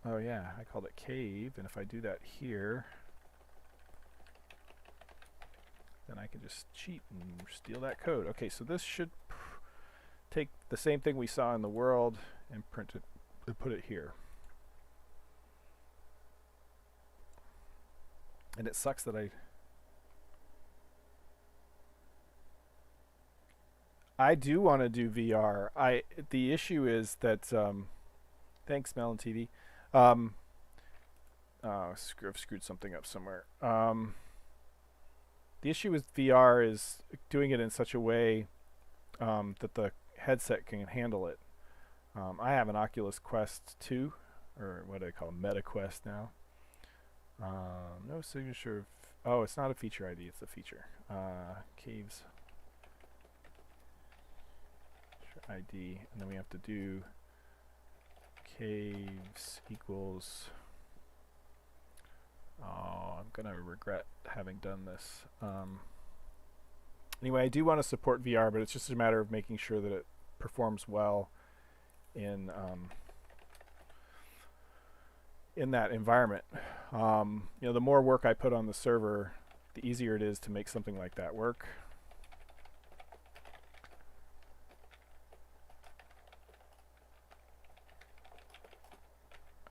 S1: Oh yeah, I called it cave, and if I do that here, then I can just cheat and steal that code. Okay, so this should take the same thing we saw in the world and print it and put it here. And it sucks that I do want to do VR. The issue is that thanks Melon TV. I've screwed something up somewhere. The issue with VR is doing it in such a way that the headset can handle it. I have an Oculus Quest 2, or what do I call it, Meta Quest now. No signature. Oh, it's not a feature ID, it's a feature. Caves ID, and then we have to do caves equals. Oh, I'm gonna regret having done this. Anyway, I do want to support VR, but it's just a matter of making sure that it performs well in that environment. The more work I put on the server, the easier it is to make something like that work.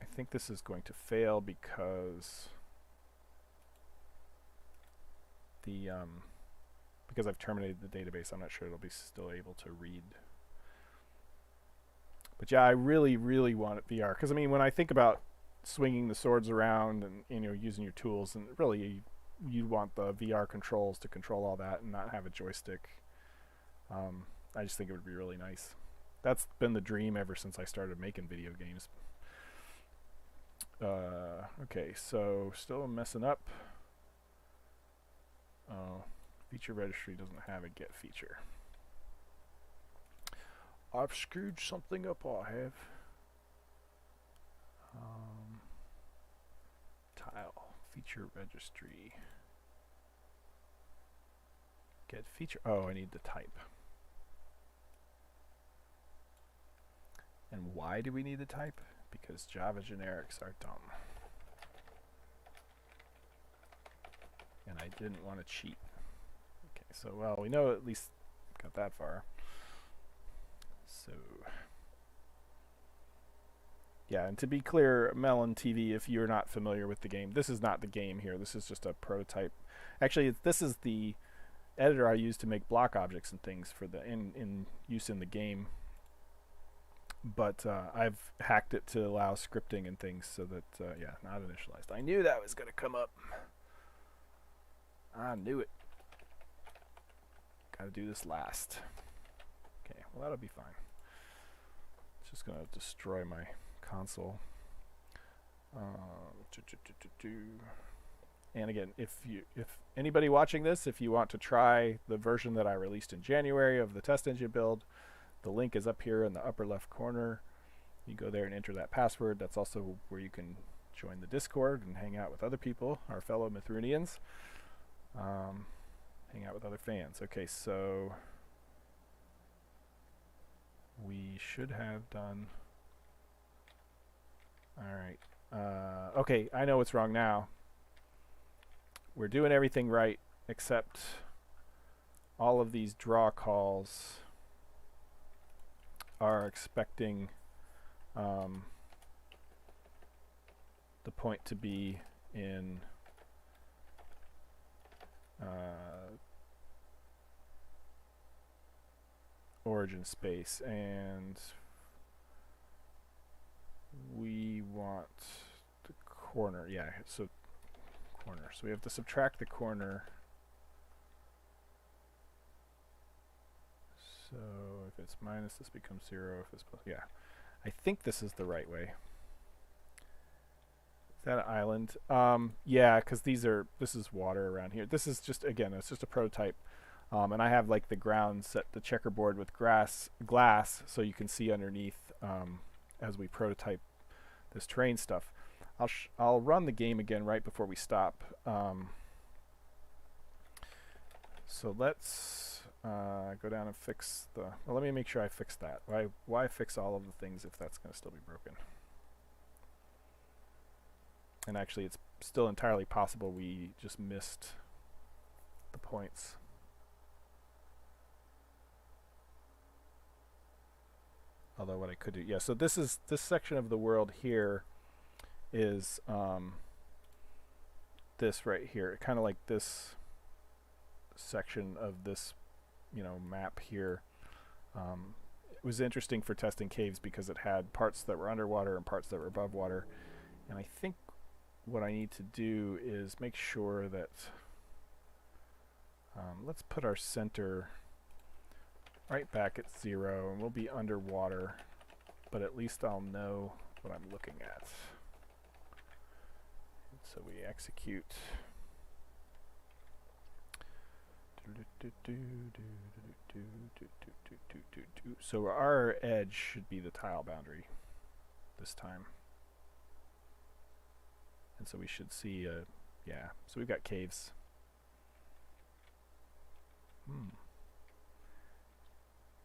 S1: I think this is going to fail because because I've terminated the database. I'm not sure it'll be still able to read. But yeah, I really, really want it VR, because I mean, when I think about swinging the swords around and using your tools, and really you'd want the VR controls to control all that and not have a joystick. I just think it would be really nice. That's been the dream ever since I started making video games. Okay, so still messing up. Feature registry doesn't have a get feature. I've screwed something up, I have. Tile, feature registry. Get feature, oh, I need the type. And why do we need the type? Because Java generics are dumb. And I didn't want to cheat. Okay, so, well, we know at least got that far. So, yeah, and to be clear, Melon TV, if you're not familiar with the game, this is not the game here. This is just a prototype. Actually, this is the editor I use to make block objects and things for the in use in the game. But I've hacked it to allow scripting and things so that, yeah, not initialized. I knew that was going to come up. I knew it. Gotta do this last. Okay, well, that'll be fine. It's just going to destroy my console. And again, if anybody watching this, if you want to try the version that I released in January of the test engine build, the link is up here in the upper left corner. You go there and enter that password. That's also where you can join the Discord and hang out with other people, our fellow Mithrunians. Hang out with other fans. Okay, so we should have done. Alright. Okay, I know what's wrong now. We're doing everything right, except all of these draw calls are expecting the point to be in origin space, and we want the corner. Yeah, so corner. So we have to subtract the corner. So if it's minus, this becomes 0. If it's plus, yeah. I think this is the right way. Is that an island? Yeah, because this is water around here. This is just, again, it's just a prototype. And I have like the ground set, the checkerboard with glass, so you can see underneath as we prototype this terrain stuff. I'll run the game again right before we stop. So let's go down and fix the. Well, let me make sure I fix that. Why fix all of the things if that's going to still be broken? And actually, it's still entirely possible we just missed the points. Although what I could do, yeah. So this section of the world here is this right here, kind of like this section of this, map here. It was interesting for testing caves because it had parts that were underwater and parts that were above water. And I think what I need to do is make sure that let's put our center right back at 0, and we'll be underwater, but at least I'll know what I'm looking at. And so we execute. So our edge should be the tile boundary this time. And so we should see, yeah, so we've got caves.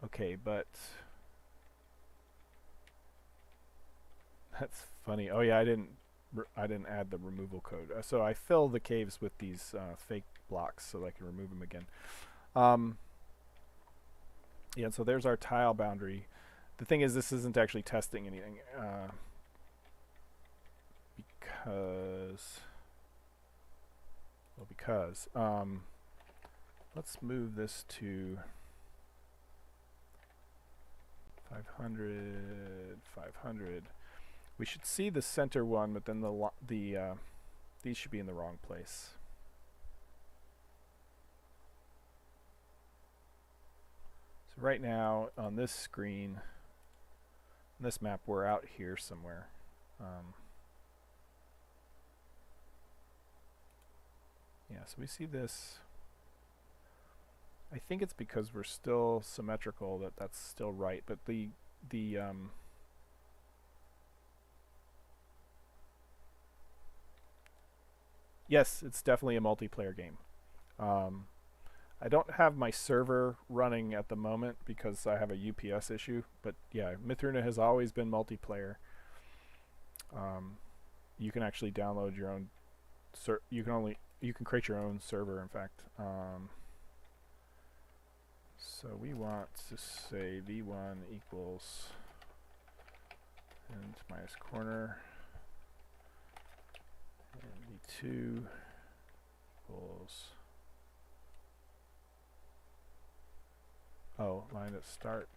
S1: Okay, but that's funny. Oh yeah, I didn't add the removal code. So I fill the caves with these fake blocks so I can remove them again. Yeah, so there's our tile boundary. The thing is, this isn't actually testing anything because let's move this to 500, 500. We should see the center one, but then these should be in the wrong place. So right now on this screen, on this map, we're out here somewhere. Yeah, so we see this. I think it's because we're still symmetrical that's still right, but yes, it's definitely a multiplayer game. I don't have my server running at the moment because I have a UPS issue, but yeah, Mythruna has always been multiplayer. You can actually download your own. You can create your own server, in fact. So we want to say v1 equals int minus corner, and v2 equals line at start,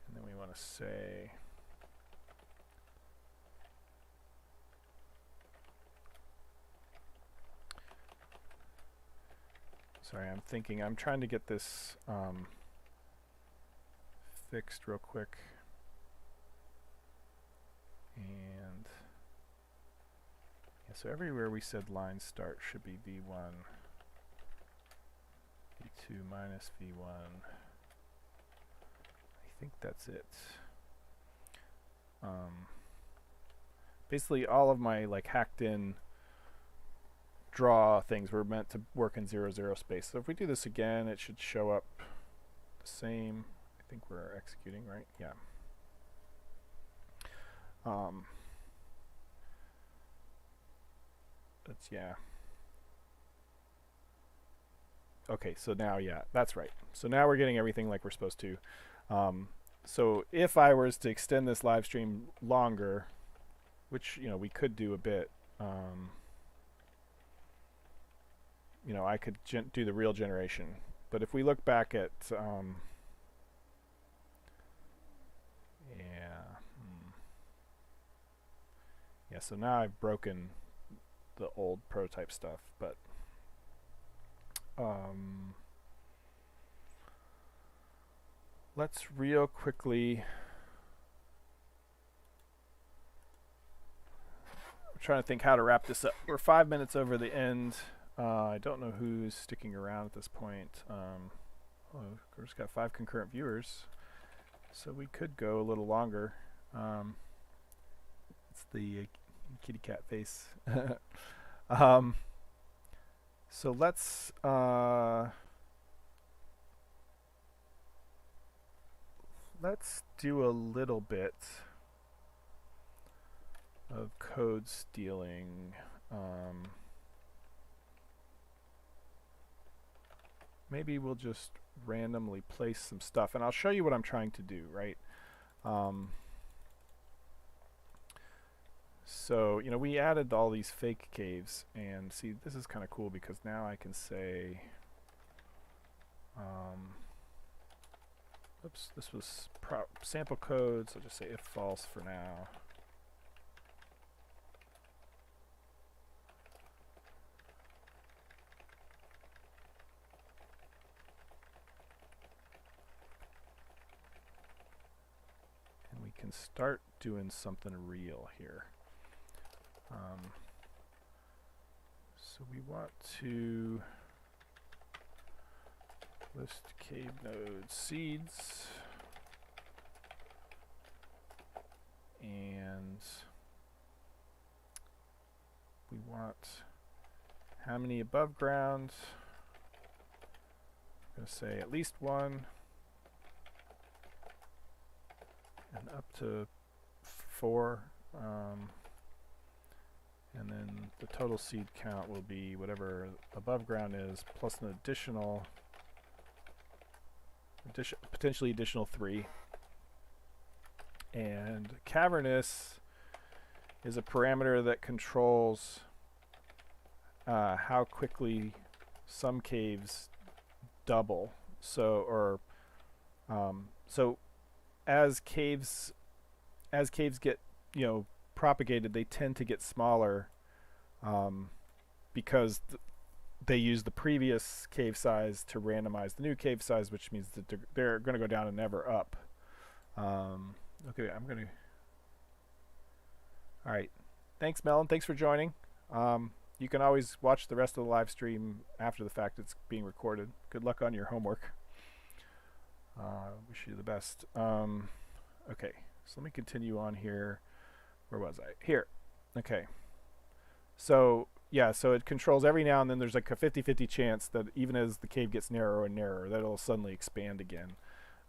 S1: and then we want to say sorry, I'm trying to get this fixed real quick. And yeah, so everywhere we said line start should be v1, v2 minus v1. I think that's it. Basically all of my hacked in draw things were meant to work in 0, 0 space. So if we do this again, it should show up the same. I think we're executing, right? Yeah. That's, yeah. Okay, so now, yeah, that's right. So now we're getting everything like we're supposed to. So if I was to extend this live stream longer, which, we could do a bit, I could do the real generation. But if we look back at, Yeah, so now I've broken the old prototype stuff, but let's real quickly. I'm trying to think how to wrap this up. We're 5 minutes over the end. I don't know who's sticking around at this point. Of course, got 5 concurrent viewers, so we could go a little longer. It's the kitty cat face. So let's do a little bit of code stealing. Maybe we'll just randomly place some stuff, and I'll show you what I'm trying to do, right? So, you know, we added all these fake caves, and see, this is kind of cool because now I can say, oops, this was sample code, so just say if false for now. And we can start doing something real here. So we want to list cave node seeds, and we want how many above ground. I'm going to say at least 1, and up to 4. And then the total seed count will be whatever above ground is, plus an potentially additional 3. And cavernous is a parameter that controls how quickly some caves double. So as caves get, you know, propagated, they tend to get smaller because they use the previous cave size to randomize the new cave size, which means that they're going to go down and never up. Okay, I'm going to... All right. Thanks, Melon. Thanks for joining. You can always watch the rest of the live stream after the fact. It's being recorded. Good luck on your homework. Wish you the best. Okay, so let me continue on here. Where was I? Here. Okay. So, yeah, so it controls every now and then there's like a 50-50 chance that even as the cave gets narrower and narrower, that it'll suddenly expand again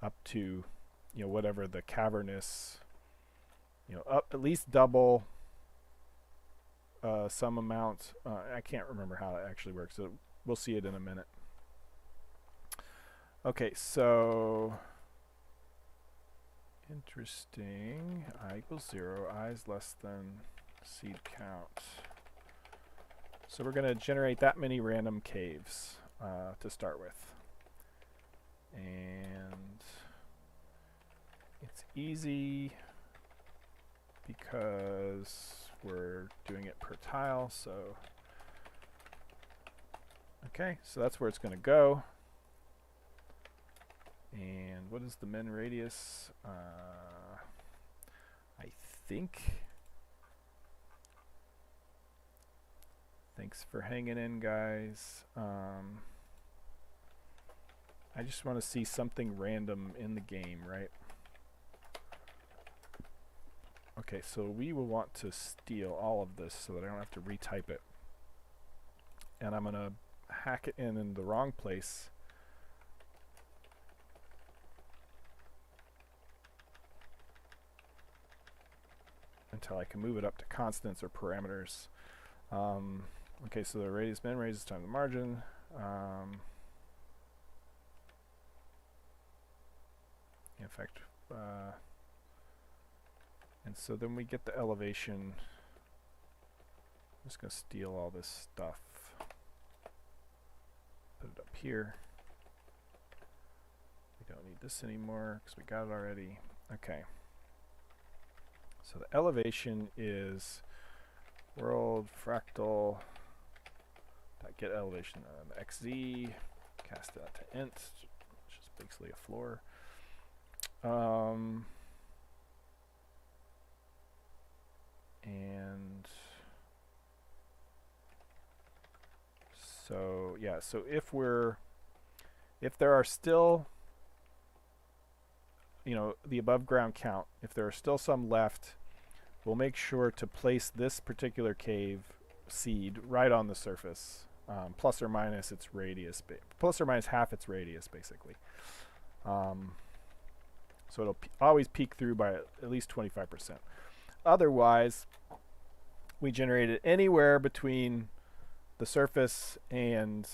S1: up to, you know, whatever the cavernous, you know, up at least double some amount. I can't remember how it actually works, so we'll see it in a minute. Okay, so interesting. I equals 0, I is less than seed count. So we're going to generate that many random caves to start with. And it's easy because we're doing it per tile. So, okay, so that's where it's going to go. And what is the min radius? I think... Thanks for hanging in, guys. I just want to see something random in the game, right? Okay, so we will want to steal all of this so that I don't have to retype it. And I'm going to hack it in the wrong place. Until I can move it up to constants or parameters. Okay, so the radius min radius times the margin. In fact, and so then we get the elevation. I'm just going to steal all this stuff. Put it up here. We don't need this anymore because we got it already. Okay. So the elevation is world fractal get elevation xz, cast that to int, which is basically a floor. And so yeah, so if there are still, you know, the above ground count, if there are still some left, we'll make sure to place this particular cave seed right on the surface, plus or minus its radius, plus or minus half its radius, basically. So it'll always peek through by at least 25%. Otherwise, we generate it anywhere between the surface and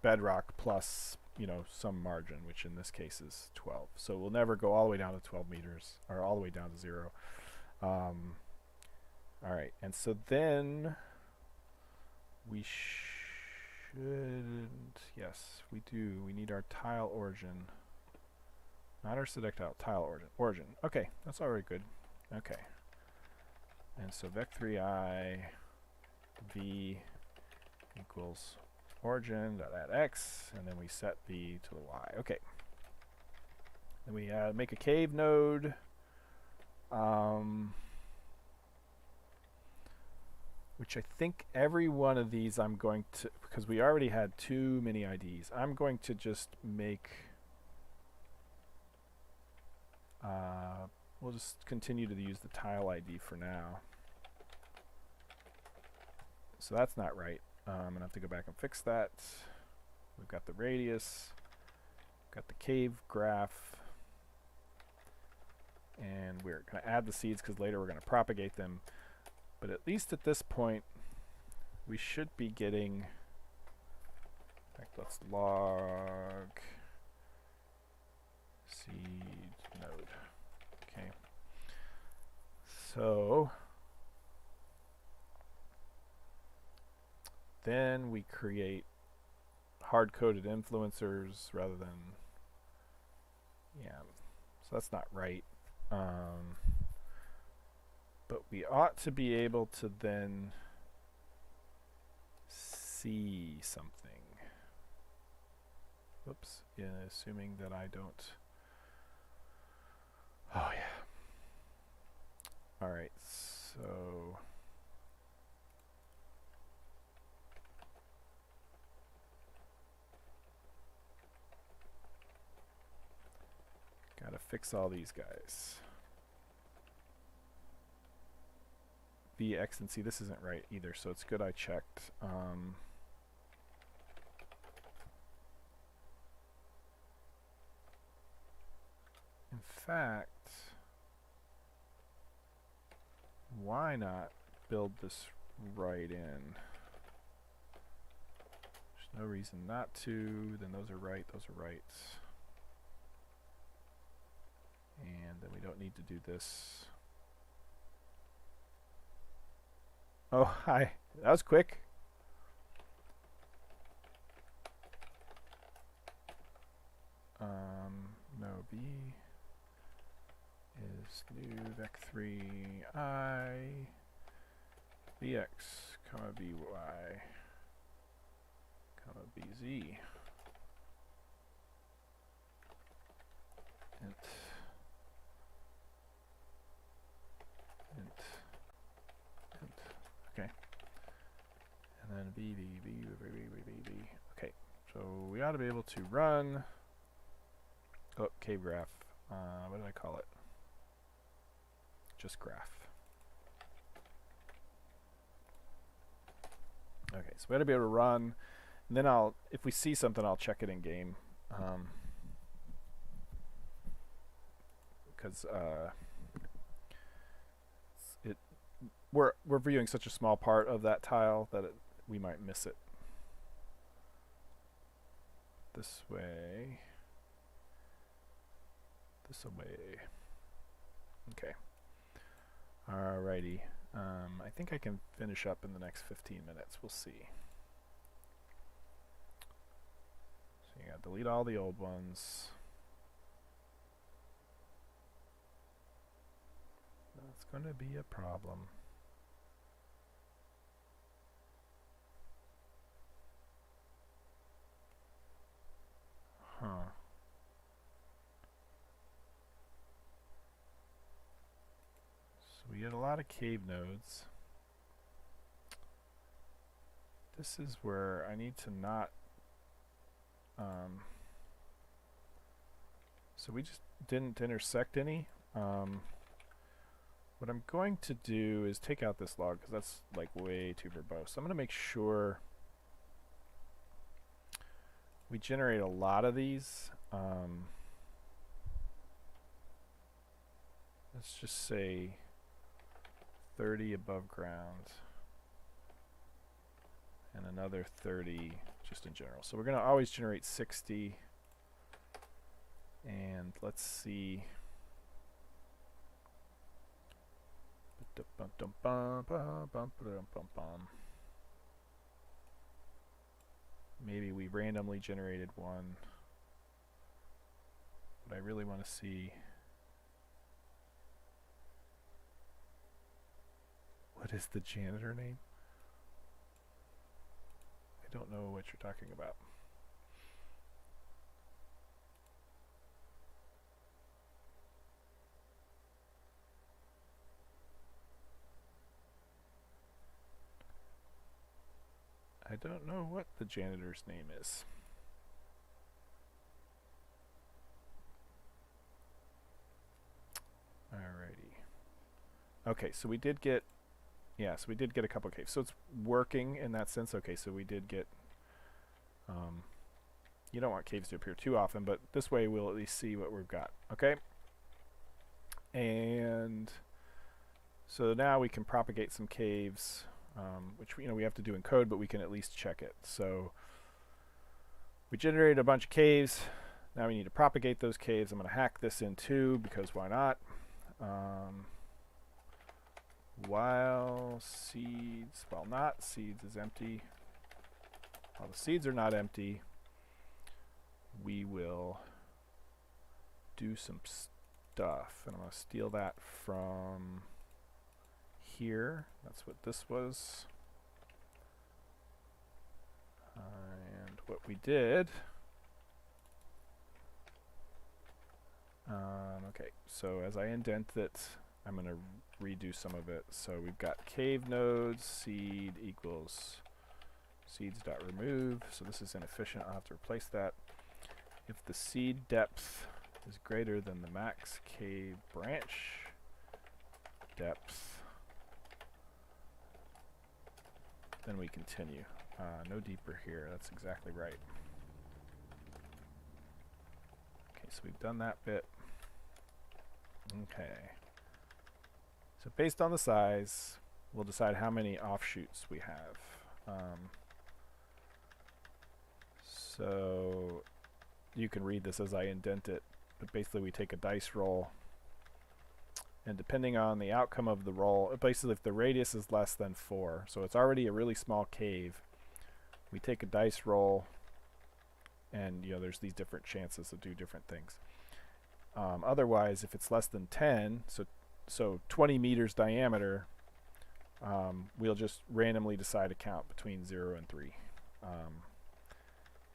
S1: bedrock plus, you know, some margin, which in this case is 12. So we'll never go all the way down to 12 meters or all the way down to 0. All right, and so then we shouldn't, yes, we do. We need our tile origin. Not our sedectile, tile origin. Okay, that's already good. Okay. And so vec3i v equals origin dot add x, and then we set v to the y. Okay. Then we make a cave node. Which I think every one of these I'm going to, because we already had too many IDs, I'm going to just make, we'll just continue to use the tile ID for now. So that's not right. I'm going to have to go back and fix that. We've got the radius, got the cave graph, and we're going to add the seeds because later we're going to propagate them. But at least at this point, we should be getting, in fact, let's log seed node. Okay. So then we create hard-coded influencers rather than, yeah, so that's not right. But we ought to be able to then see something. Whoops, yeah, assuming that I don't. Oh yeah. All right, so gotta fix all these guys. X and C, this isn't right either, so it's good I checked. In fact, why not build this right in? There's no reason not to. Then those are right, those are right. And then we don't need to do this. Oh, hi. That was quick. No, B is new vec3i bx, comma by, comma bz. Int. Okay. And then B. Okay. So we ought to be able to run. Oh, cave graph. What did I call it? Just graph. Okay, so we ought to be able to run. And then if we see something, I'll check it in game. Because we're viewing such a small part of that tile that we might miss it. This way. This way. Okay. Alrighty. I think I can finish up in the next 15 minutes. We'll see. So you gotta delete all the old ones. Let's gonna be a problem. Huh. So we get a lot of cave nodes. This is where I need to not so we just didn't intersect any. What I'm going to do is take out this log because that's like way too verbose. So I'm going to make sure we generate a lot of these. Let's just say 30 above ground and another 30 just in general. So we're going to always generate 60. And let's see. Maybe we randomly generated one. But I really want to see. What is the janitor name? I don't know what you're talking about. I don't know what the janitor's name is. Alrighty. Okay, so we did get, yeah, so we did get a couple caves. So it's working in that sense. Okay, so we did get, you don't want caves to appear too often, but this way we'll at least see what we've got. Okay? And so now we can propagate some caves. Which we have to do in code, but we can at least check it. So we generated a bunch of caves. Now we need to propagate those caves. I'm going to hack this in too, because why not? While not seeds is empty. While the seeds are not empty, we will do some stuff. And I'm going to steal that from here. That's what this was. And what we did. Okay, so as I indent it, I'm going to redo some of it. So we've got cave nodes, seed equals seeds.remove. So this is inefficient. I'll have to replace that. If the seed depth is greater than the max cave branch depth, then we continue. No deeper here. That's exactly right. Okay, so we've done that bit. Okay. So based on the size, we'll decide how many offshoots we have. So you can read this as I indent it, but basically we take a dice roll, and depending on the outcome of the roll, basically if the radius is less than 4, so it's already a really small cave, we take a dice roll, and there's these different chances to do different things. Otherwise, if it's less than 10, so 20 meters diameter, we'll just randomly decide a count between 0 and 3.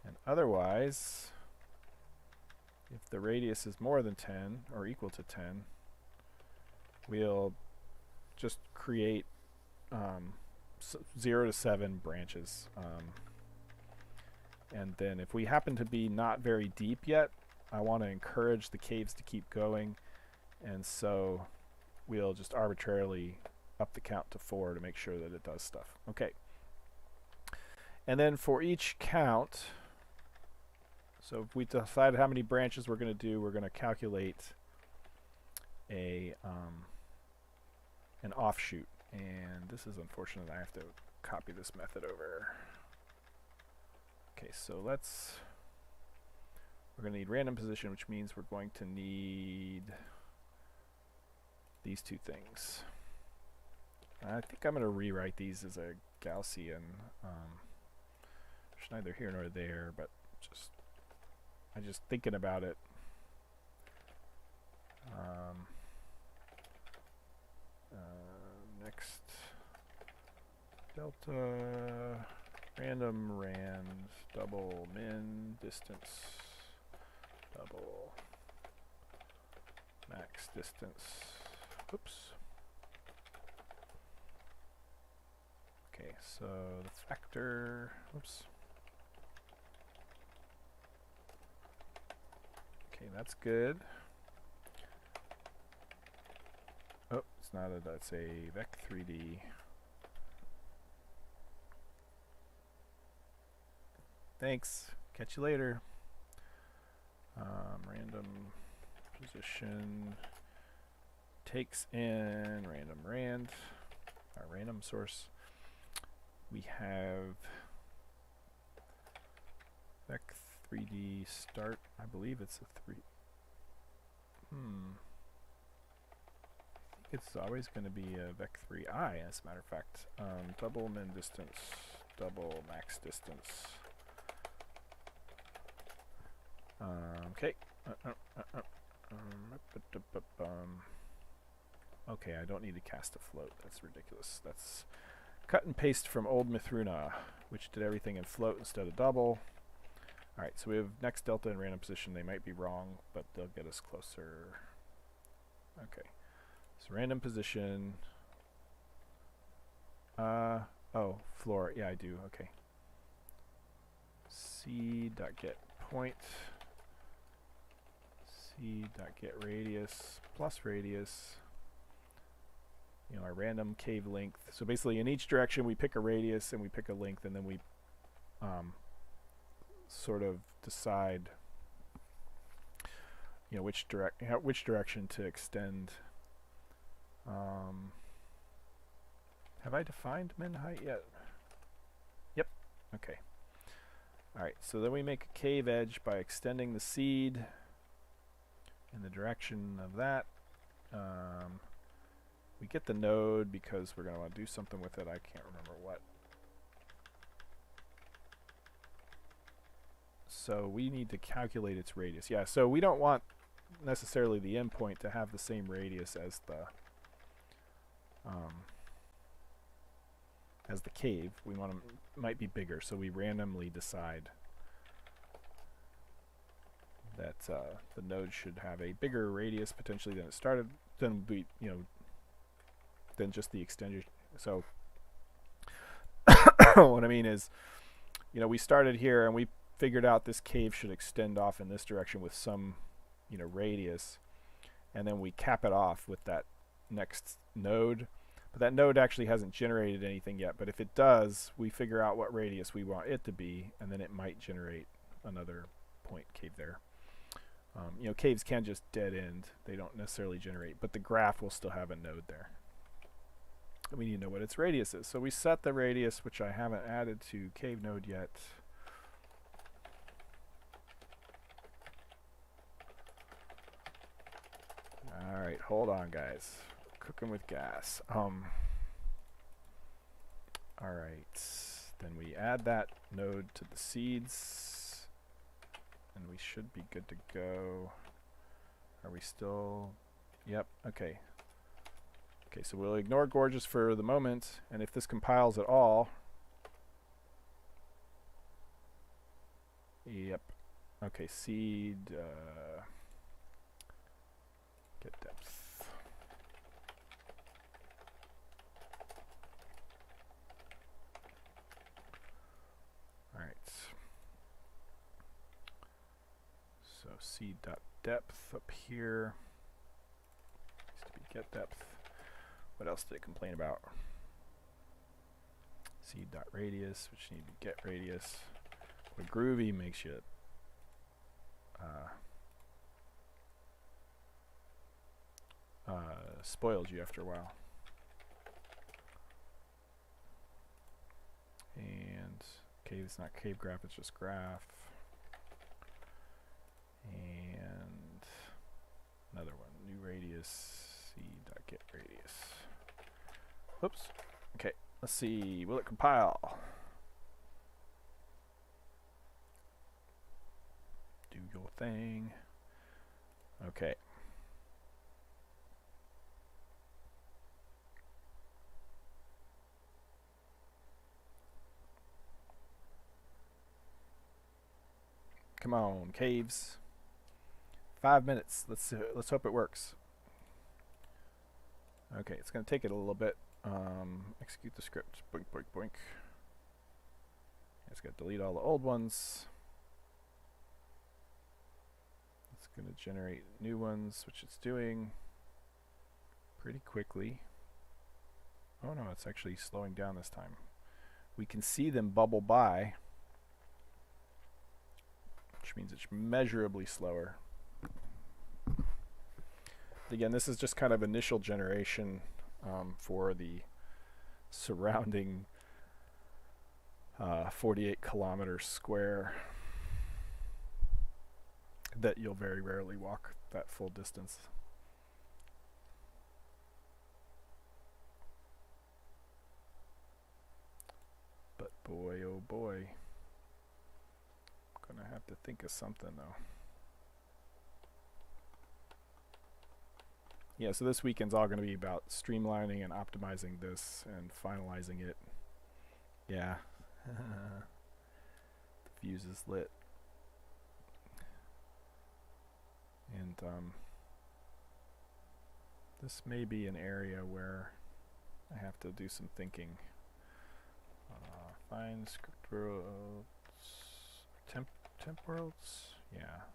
S1: And otherwise, if the radius is more than 10 or equal to 10, we'll just create 0 to 7 branches. And then if we happen to be not very deep yet, I want to encourage the caves to keep going. And so we'll just arbitrarily up the count to 4 to make sure that it does stuff. Okay. And then for each count, so if we decide how many branches we're going to do, we're going to calculate an offshoot. And this is unfortunate. I have to copy this method over. Okay, so we're going to need random position, which means we're going to need these two things. I think I'm going to rewrite these as a Gaussian. It's neither here nor there, but I'm just thinking about it. delta random rand double min distance double max distance. Oops. Okay, so the vector, oops. Okay, that's good. Oh, it's not a, that's a vec3d. Thanks. Catch you later. Random position takes in random rand, our random source. We have vec3d start. I believe it's a 3. I think it's always going to be a vec3i, as a matter of fact. Double min distance, double max distance. Okay. Okay, I don't need to cast a float. That's ridiculous. That's cut and paste from old Mithruna, which did everything in float instead of double. Alright, so we have next delta and random position. They might be wrong, but they'll get us closer. Okay. So random position. Oh, floor. Yeah, I do. Okay. C.get point. C.get radius plus radius. You know, our random cave length. So basically in each direction we pick a radius and we pick a length, and then we sort of decide, you know, which direction to extend. Have I defined min height yet? Yep. Okay. Alright, so then we make a cave edge by extending the seed in the direction of that. We get the node because we're going to want to do something with it. I can't remember what. So we need to calculate its radius. Yeah, so we don't want necessarily the endpoint to have the same radius as the cave. We want them, might be bigger, so we randomly decide that the node should have a bigger radius potentially than it started, than we, you know, than just the extension. So what I mean is, you know, we started here and we figured out this cave should extend off in this direction with some, you know, radius, and then we cap it off with that next node. But that node actually hasn't generated anything yet, but if it does, we figure out what radius we want it to be, and then it might generate another point cave there. You know, caves can just dead end. They don't necessarily generate, but the graph will still have a node there. And we need to know what its radius is. So we set the radius, which I haven't added to cave node yet. Alright, hold on guys. Cooking with gas. Alright. Then we add that node to the seeds. And we should be good to go. Are we still? Yep, okay. Okay, so we'll ignore Gorgeous for the moment, and if this compiles at all. Yep. Okay, seed, get depth. Alright. So seed.depth up here. Needs to be get depth. What else did it complain about? Seed.radius, which need to get radius. But Groovy makes you spoils you after a while. And cave, it's not cave graph, it's just graph. And another one, new radius, seed.get radius. Oops. Okay, let's see, will it compile? Do your thing. Okay. Come on, caves. 5 minutes. Let's hope it works. Okay, it's gonna take it a little bit. Execute the script. Boink, boink, boink. It's gonna delete all the old ones. It's gonna generate new ones, which it's doing pretty quickly. Oh no, it's actually slowing down this time. We can see them bubble by, which means it's measurably slower. Again, this is just kind of initial generation for the surrounding 48 kilometers square that you'll very rarely walk that full distance. But boy, oh boy, I'm gonna have to think of something though. Yeah, so this weekend's all going to be about streamlining and optimizing this and finalizing it. Yeah. The fuse is lit. And this may be an area where I have to do some thinking. Find script worlds. Temp worlds? Yeah.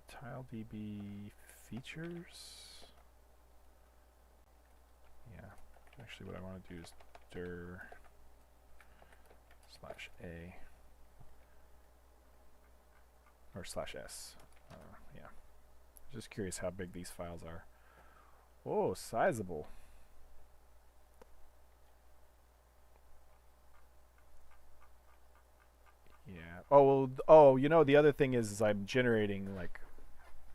S1: TileDB features. Yeah, actually, what I want to do is dir /a or /s. Yeah, just curious how big these files are. Oh, sizable. Yeah. Oh, well, oh, you know, the other thing is I'm generating like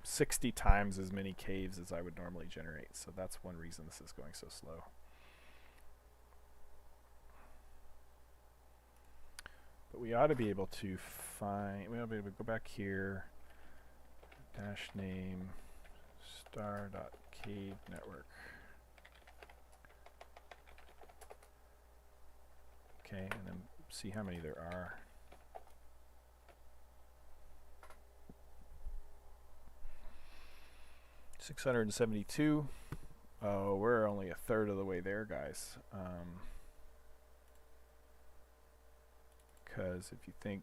S1: 60 times as many caves as I would normally generate, so that's one reason this is going so slow. But we ought to be able to find, we ought to be able to go back here, dash name star.cave network. Okay, and then see how many there are. $672. Oh, we're only a third of the way there, guys. Because if you think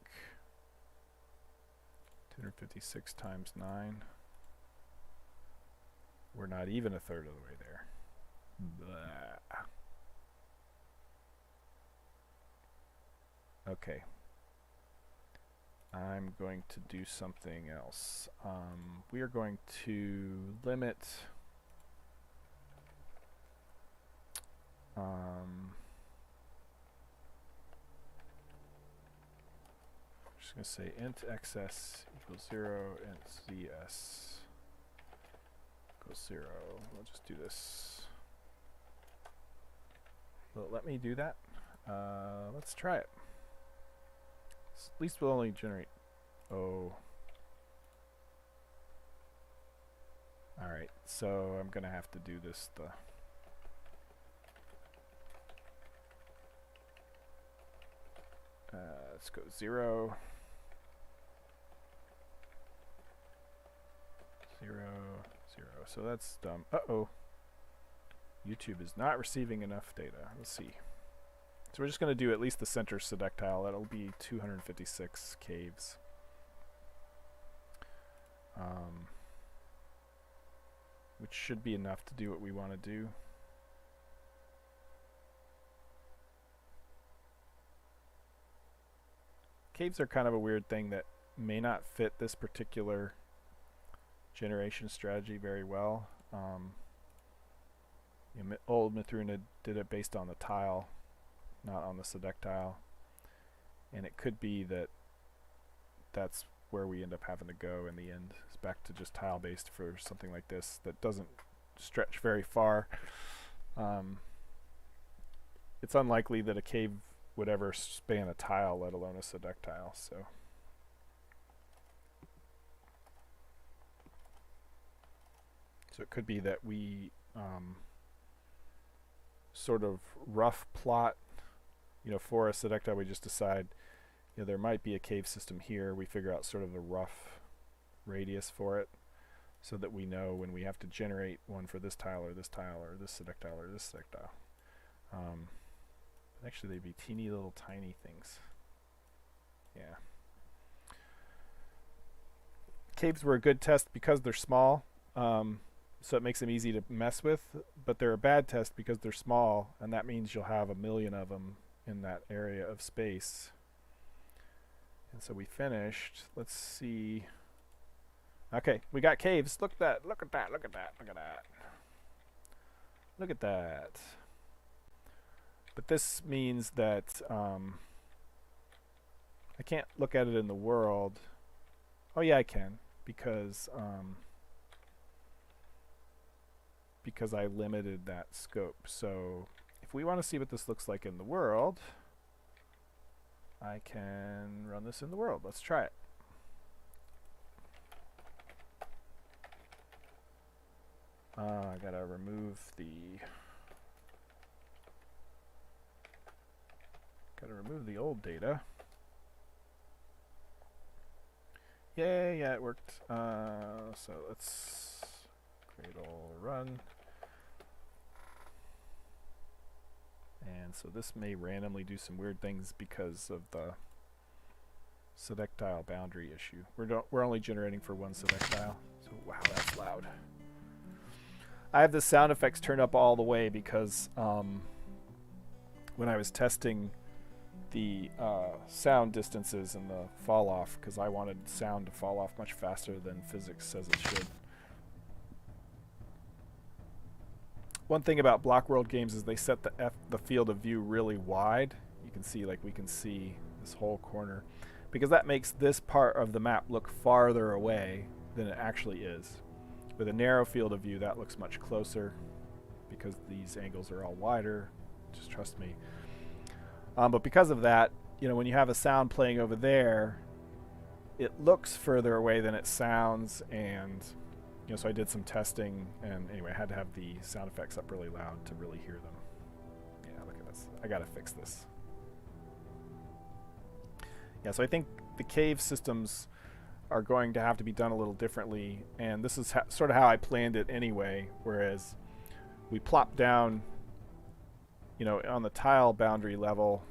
S1: 256 times 9, we're not even a third of the way there. Blah. Okay. I'm going to do something else. We are going to limit just going to say int xs equals 0, int zs equals 0. We'll just do this. Will it let me do that? Let's try it. At least we'll only generate. Oh. Alright, so I'm gonna have to do this let's go 0 0 0. So that's dumb. Uh-oh. YouTube is not receiving enough data. Let's see. So we're just going to do at least the center sedactile. That'll be 256 caves. Which should be enough to do what we want to do. Caves are kind of a weird thing that may not fit this particular generation strategy very well. Old Mithruna did it based on the tile, not on the sedactile, and it could be that that's where we end up having to go in the end. It's back to just tile based for something like this that doesn't stretch very far. It's unlikely that a cave would ever span a tile, let alone a sedactile. So it could be that we sort of rough plot, for a Sedecta, we just decide, there might be a cave system here. We figure out sort of the rough radius for it so that we know when we have to generate one for this tile or this tile or this Sedectile or this Sedectile. Actually, they'd be teeny little tiny things. Yeah. Caves were a good test because they're small, so it makes them easy to mess with, but they're a bad test because they're small, and that means you'll have 1,000,000 of them in that area of space. And so we finished. Let's see. Okay, we got caves. Look at that. Look at that. Look at that. Look at that. Look at that. But this means that I can't look at it in the world. Oh yeah, I can, because I limited that scope. So if we want to see what this looks like in the world, I can run this in the world. Let's try it. I gotta remove the old data. Yay, yeah, it worked. So let's Gradle run. And so this may randomly do some weird things because of the Sedectile boundary issue. We're only generating for one Sedectile. So wow, that's loud. I have the sound effects turned up all the way because when I was testing the sound distances and the fall off, because I wanted sound to fall off much faster than physics says it should. One thing about Block World games is they set the field of view really wide. You can see, like, we can see this whole corner, because that makes this part of the map look farther away than it actually is. With a narrow field of view, that looks much closer because these angles are all wider. Just trust me. But because of that, when you have a sound playing over there, it looks further away than it sounds, and so I did some testing, and anyway, I had to have the sound effects up really loud to really hear them. Yeah, look at this. I gotta fix this. Yeah, so I think the cave systems are going to have to be done a little differently, and this is sort of how I planned it anyway, whereas we plop down, on the tile boundary level,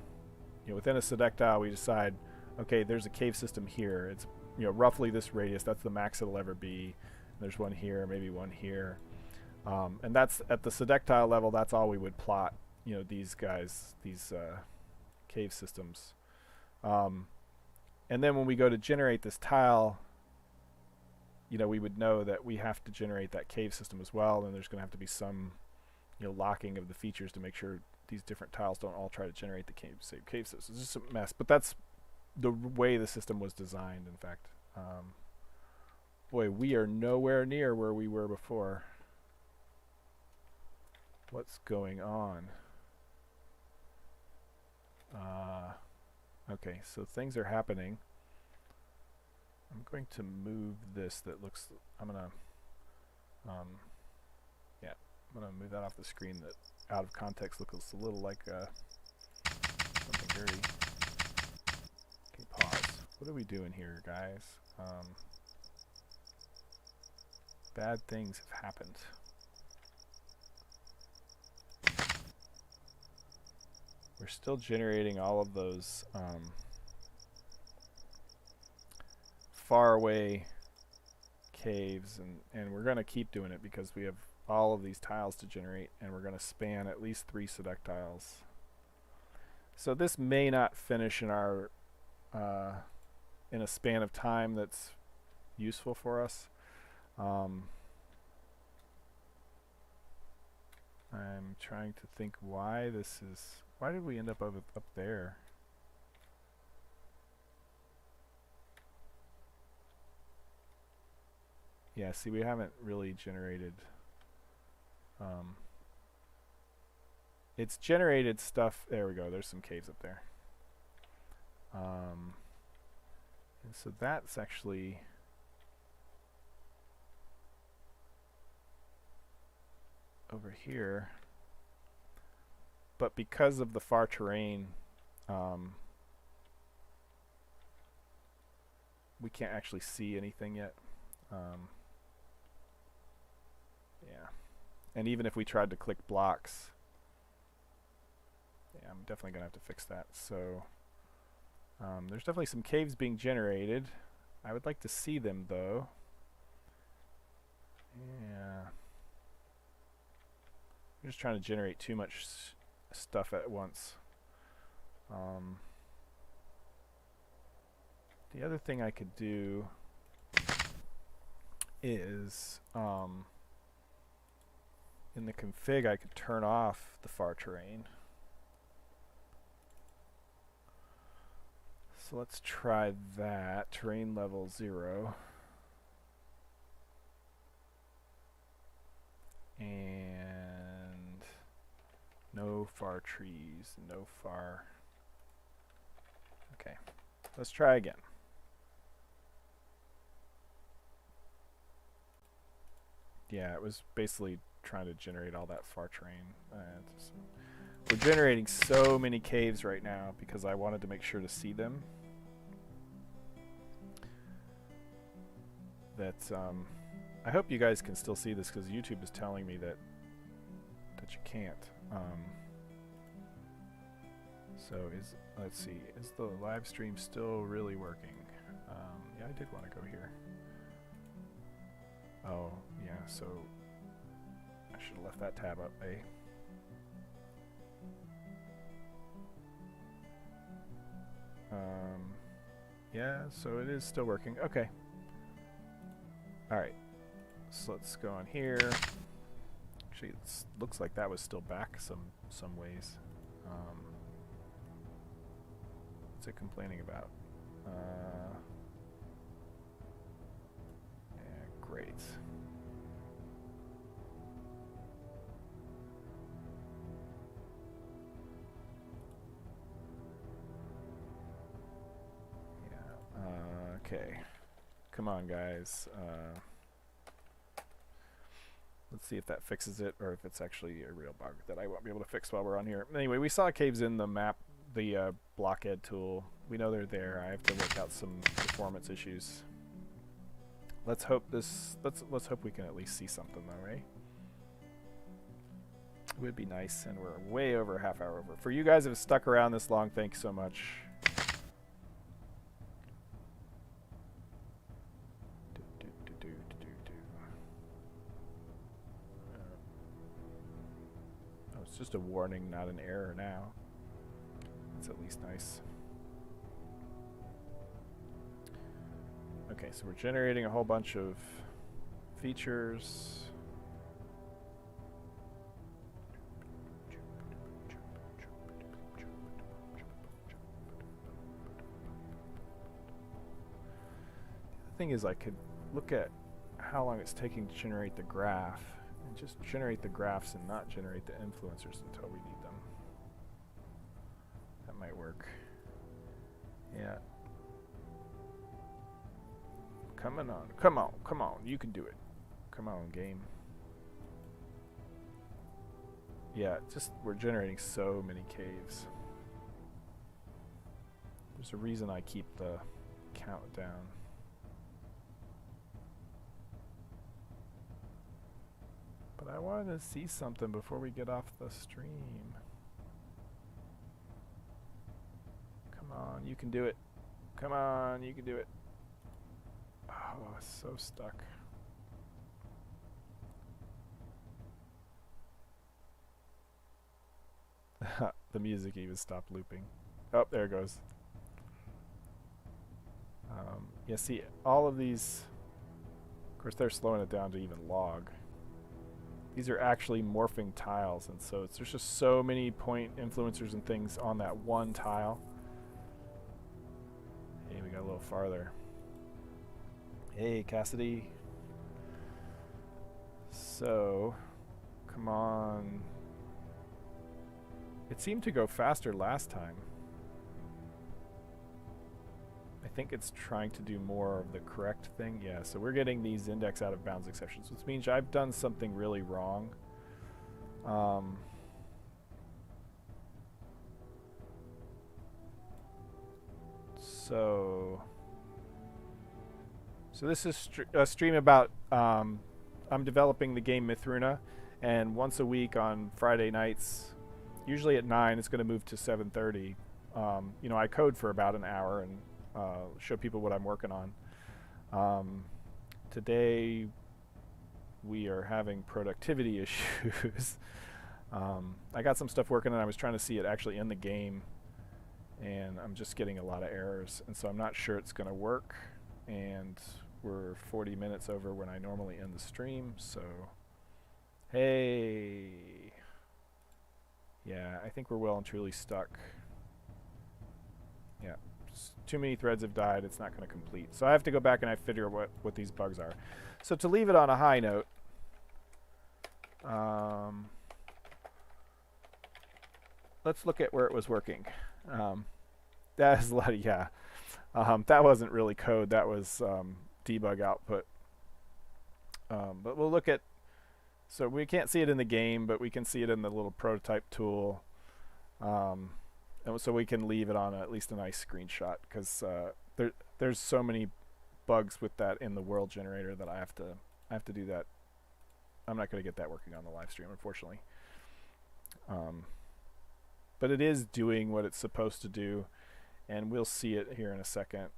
S1: within a Sedectile, we decide, okay, there's a cave system here. It's, roughly this radius. That's the max it'll ever be. There's one here, maybe one here. And that's at the Sedectile level, that's all we would plot, these guys, these cave systems. And then when we go to generate this tile, we would know that we have to generate that cave system as well, and there's going to have to be some, locking of the features to make sure these different tiles don't all try to generate the same cave system. It's just a mess, but that's the way the system was designed, in fact. Boy, we are nowhere near where we were before. What's going on? Okay, so things are happening. I'm going to move this. I'm gonna move that off the screen. That out of context looks a little like something dirty. Okay, pause. What are we doing here, guys? Bad things have happened. We're still generating all of those far away caves, and we're going to keep doing it because we have all of these tiles to generate, and we're going to span at least 3 Sedectiles. So this may not finish in our in a span of time that's useful for us. I'm trying to think why this is. Why did we end up up there? Yeah, see, we haven't really generated. It's generated stuff. There we go. There's some caves up there. And so that's actually over here. but because of the far terrain, we can't actually see anything yet. Yeah. And even if we tried to click blocks, yeah, I'm definitely going to have to fix that. So there's definitely some caves being generated. I would like to see them, though. Yeah. I'm just trying to generate too much stuff at once. The other thing I could do is in the config I could turn off the far terrain. So let's try that. Terrain level 0. And no far trees, no far. Okay, let's try again. Yeah, it was basically trying to generate all that far terrain. We're generating so many caves right now because I wanted to make sure to see them. That I hope you guys can still see this because YouTube is telling me that you can't. So let's see, is the live stream still really working? Yeah, I did want to go here. Oh, yeah, so I should have left that tab up, eh? Yeah, so it is still working. Okay. Alright. So let's go on here. Actually, it looks like that was still back some ways. What's it complaining about? Yeah, great. Okay. Come on, guys. Let's see if that fixes it, or if it's actually a real bug that I won't be able to fix while we're on here. Anyway, we saw caves in the map, the blockhead tool. We know they're there. I have to work out some performance issues. Let's hope let's hope we can at least see something, though, right? It would be nice, and we're way over a half hour over. For you guys who have stuck around this long, thanks so much. Just a warning, not an error now. That's at least nice. Okay, so we're generating a whole bunch of features. The thing is, I could look at how long it's taking to generate the graph. And just generate the graphs and not generate the influencers until we need them. That might work. Yeah. Coming on. Come on. Come on. You can do it. Come on, game. Yeah, just we're generating so many caves. There's a reason I keep the count down. But I wanted to see something before we get off the stream. Come on, you can do it. Come on, you can do it. Oh, it's so stuck. The music even stopped looping. Oh, there it goes. Yeah, see, all of these, of course, they're slowing it down to even log. These are actually morphing tiles, and so there's just so many point influencers and things on that one tile. Hey, we got a little farther. Hey, Cassidy. So, come on. It seemed to go faster last time. I think it's trying to do more of the correct thing. Yeah, so we're getting these index out of bounds exceptions, which means I've done something really wrong. So this is a stream about I'm developing the game Mithruna, and once a week on Friday nights, usually at 9, it's going to move to 7:30. You know, I code for about an hour and show people what I'm working on. Today we are having productivity issues. I got some stuff working and I was trying to see it actually in the game, and I'm just getting a lot of errors, and so I'm not sure it's going to work. And we're 40 minutes over when I normally end the stream, so hey, yeah, I think we're well and truly stuck. Yeah, too many threads have died, it's not going to complete. So I have to go back and I figure what these bugs are. So to leave it on a high note, let's look at where it was working. That is a lot of, yeah. That wasn't really code, that was debug output. But we'll look at, so we can't see it in the game, but we can see it in the little prototype tool. And so we can leave it on at least a nice screenshot, because there's so many bugs with that in the world generator that I have to do that. I'm not going to get that working on the live stream, unfortunately. But it is doing what it's supposed to do, and we'll see it here in a second.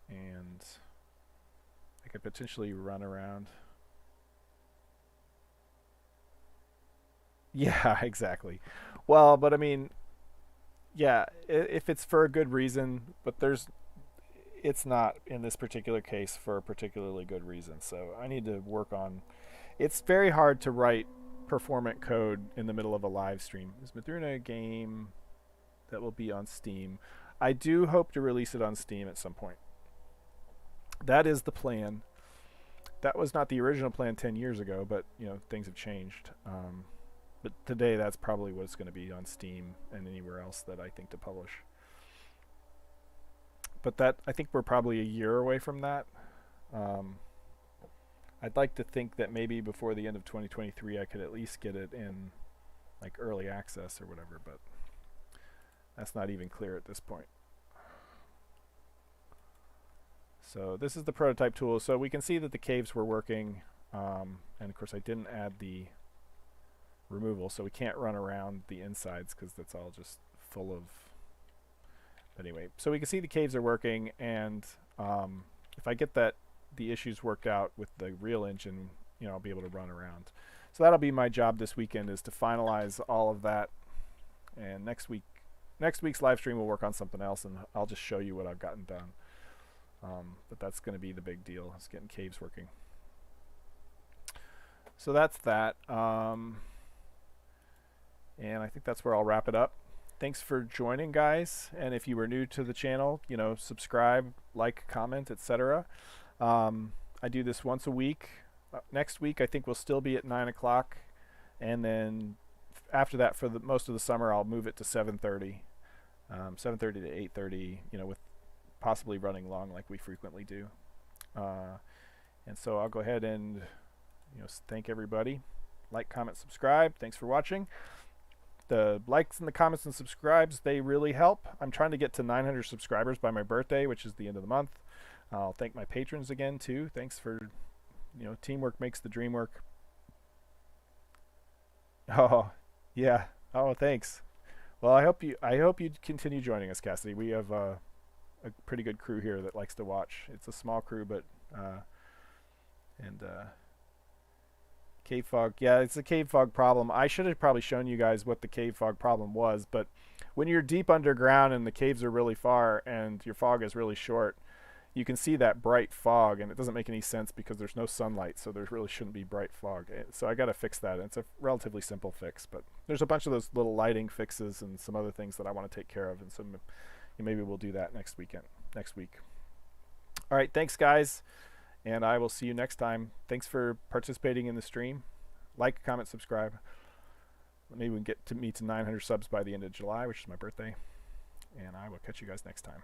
S1: And I could potentially run around. Yeah, exactly. Well, but I mean, yeah, if it's for a good reason, but it's not in this particular case for a particularly good reason. So I need to work on. It's very hard to write performant code in the middle of a live stream. Is Mithruna a game that will be on Steam? I do hope to release it on Steam at some point. That is the plan. That was not the original plan 10 years ago, but you know, things have changed. But today that's probably what it's going to be on Steam and anywhere else that I think to publish. But that, I think we're probably a year away from that. I'd like to think that maybe before the end of 2023 I could at least get it in like early access or whatever, but that's not even clear at this point. So this is the prototype tool. So we can see that the caves were working, and of course I didn't add the removal, so we can't run around the insides because that's all just full of. But anyway, so we can see the caves are working, and if I get the issues worked out with the real engine, you know, I'll be able to run around. So that'll be my job this weekend, is to finalize all of that. And next week's live stream we'll work on something else, and I'll just show you what I've gotten done. But that's going to be the big deal, is getting caves working. So that's that. And I think that's where I'll wrap it up. Thanks for joining, guys. And if you were new to the channel, you know, subscribe, like, comment, etc. I do this once a week. Next week I think we'll still be at 9 o'clock, and then after that, for the most of the summer, I'll move it to 7:30, 7:30 to 8:30. You know, with possibly running long like we frequently do. And so I'll go ahead and, you know, thank everybody. Like, comment, subscribe. Thanks for watching. The likes and the comments and subscribes, they really help. I'm trying to get to 900 subscribers by my birthday, which is the end of the month. I'll thank my patrons again too. Thanks for, you know, teamwork makes the dream work. Oh, yeah. Oh, thanks. Well, I hope you continue joining us, Cassidy. We have a pretty good crew here that likes to watch. It's a small crew, but cave fog. Yeah, it's a cave fog problem. I should have probably shown you guys what the cave fog problem was, but when you're deep underground and the caves are really far and your fog is really short, you can see that bright fog, and it doesn't make any sense because there's no sunlight, so there really shouldn't be bright fog. So I got to fix that. It's a relatively simple fix, but there's a bunch of those little lighting fixes and some other things that I want to take care of, and so maybe we'll do that next week. All right, thanks, guys, and I will see you next time. Thanks for participating in the stream. Like, comment, subscribe. Maybe we can get me to 900 subs by the end of July, which is my birthday, and I will catch you guys next time.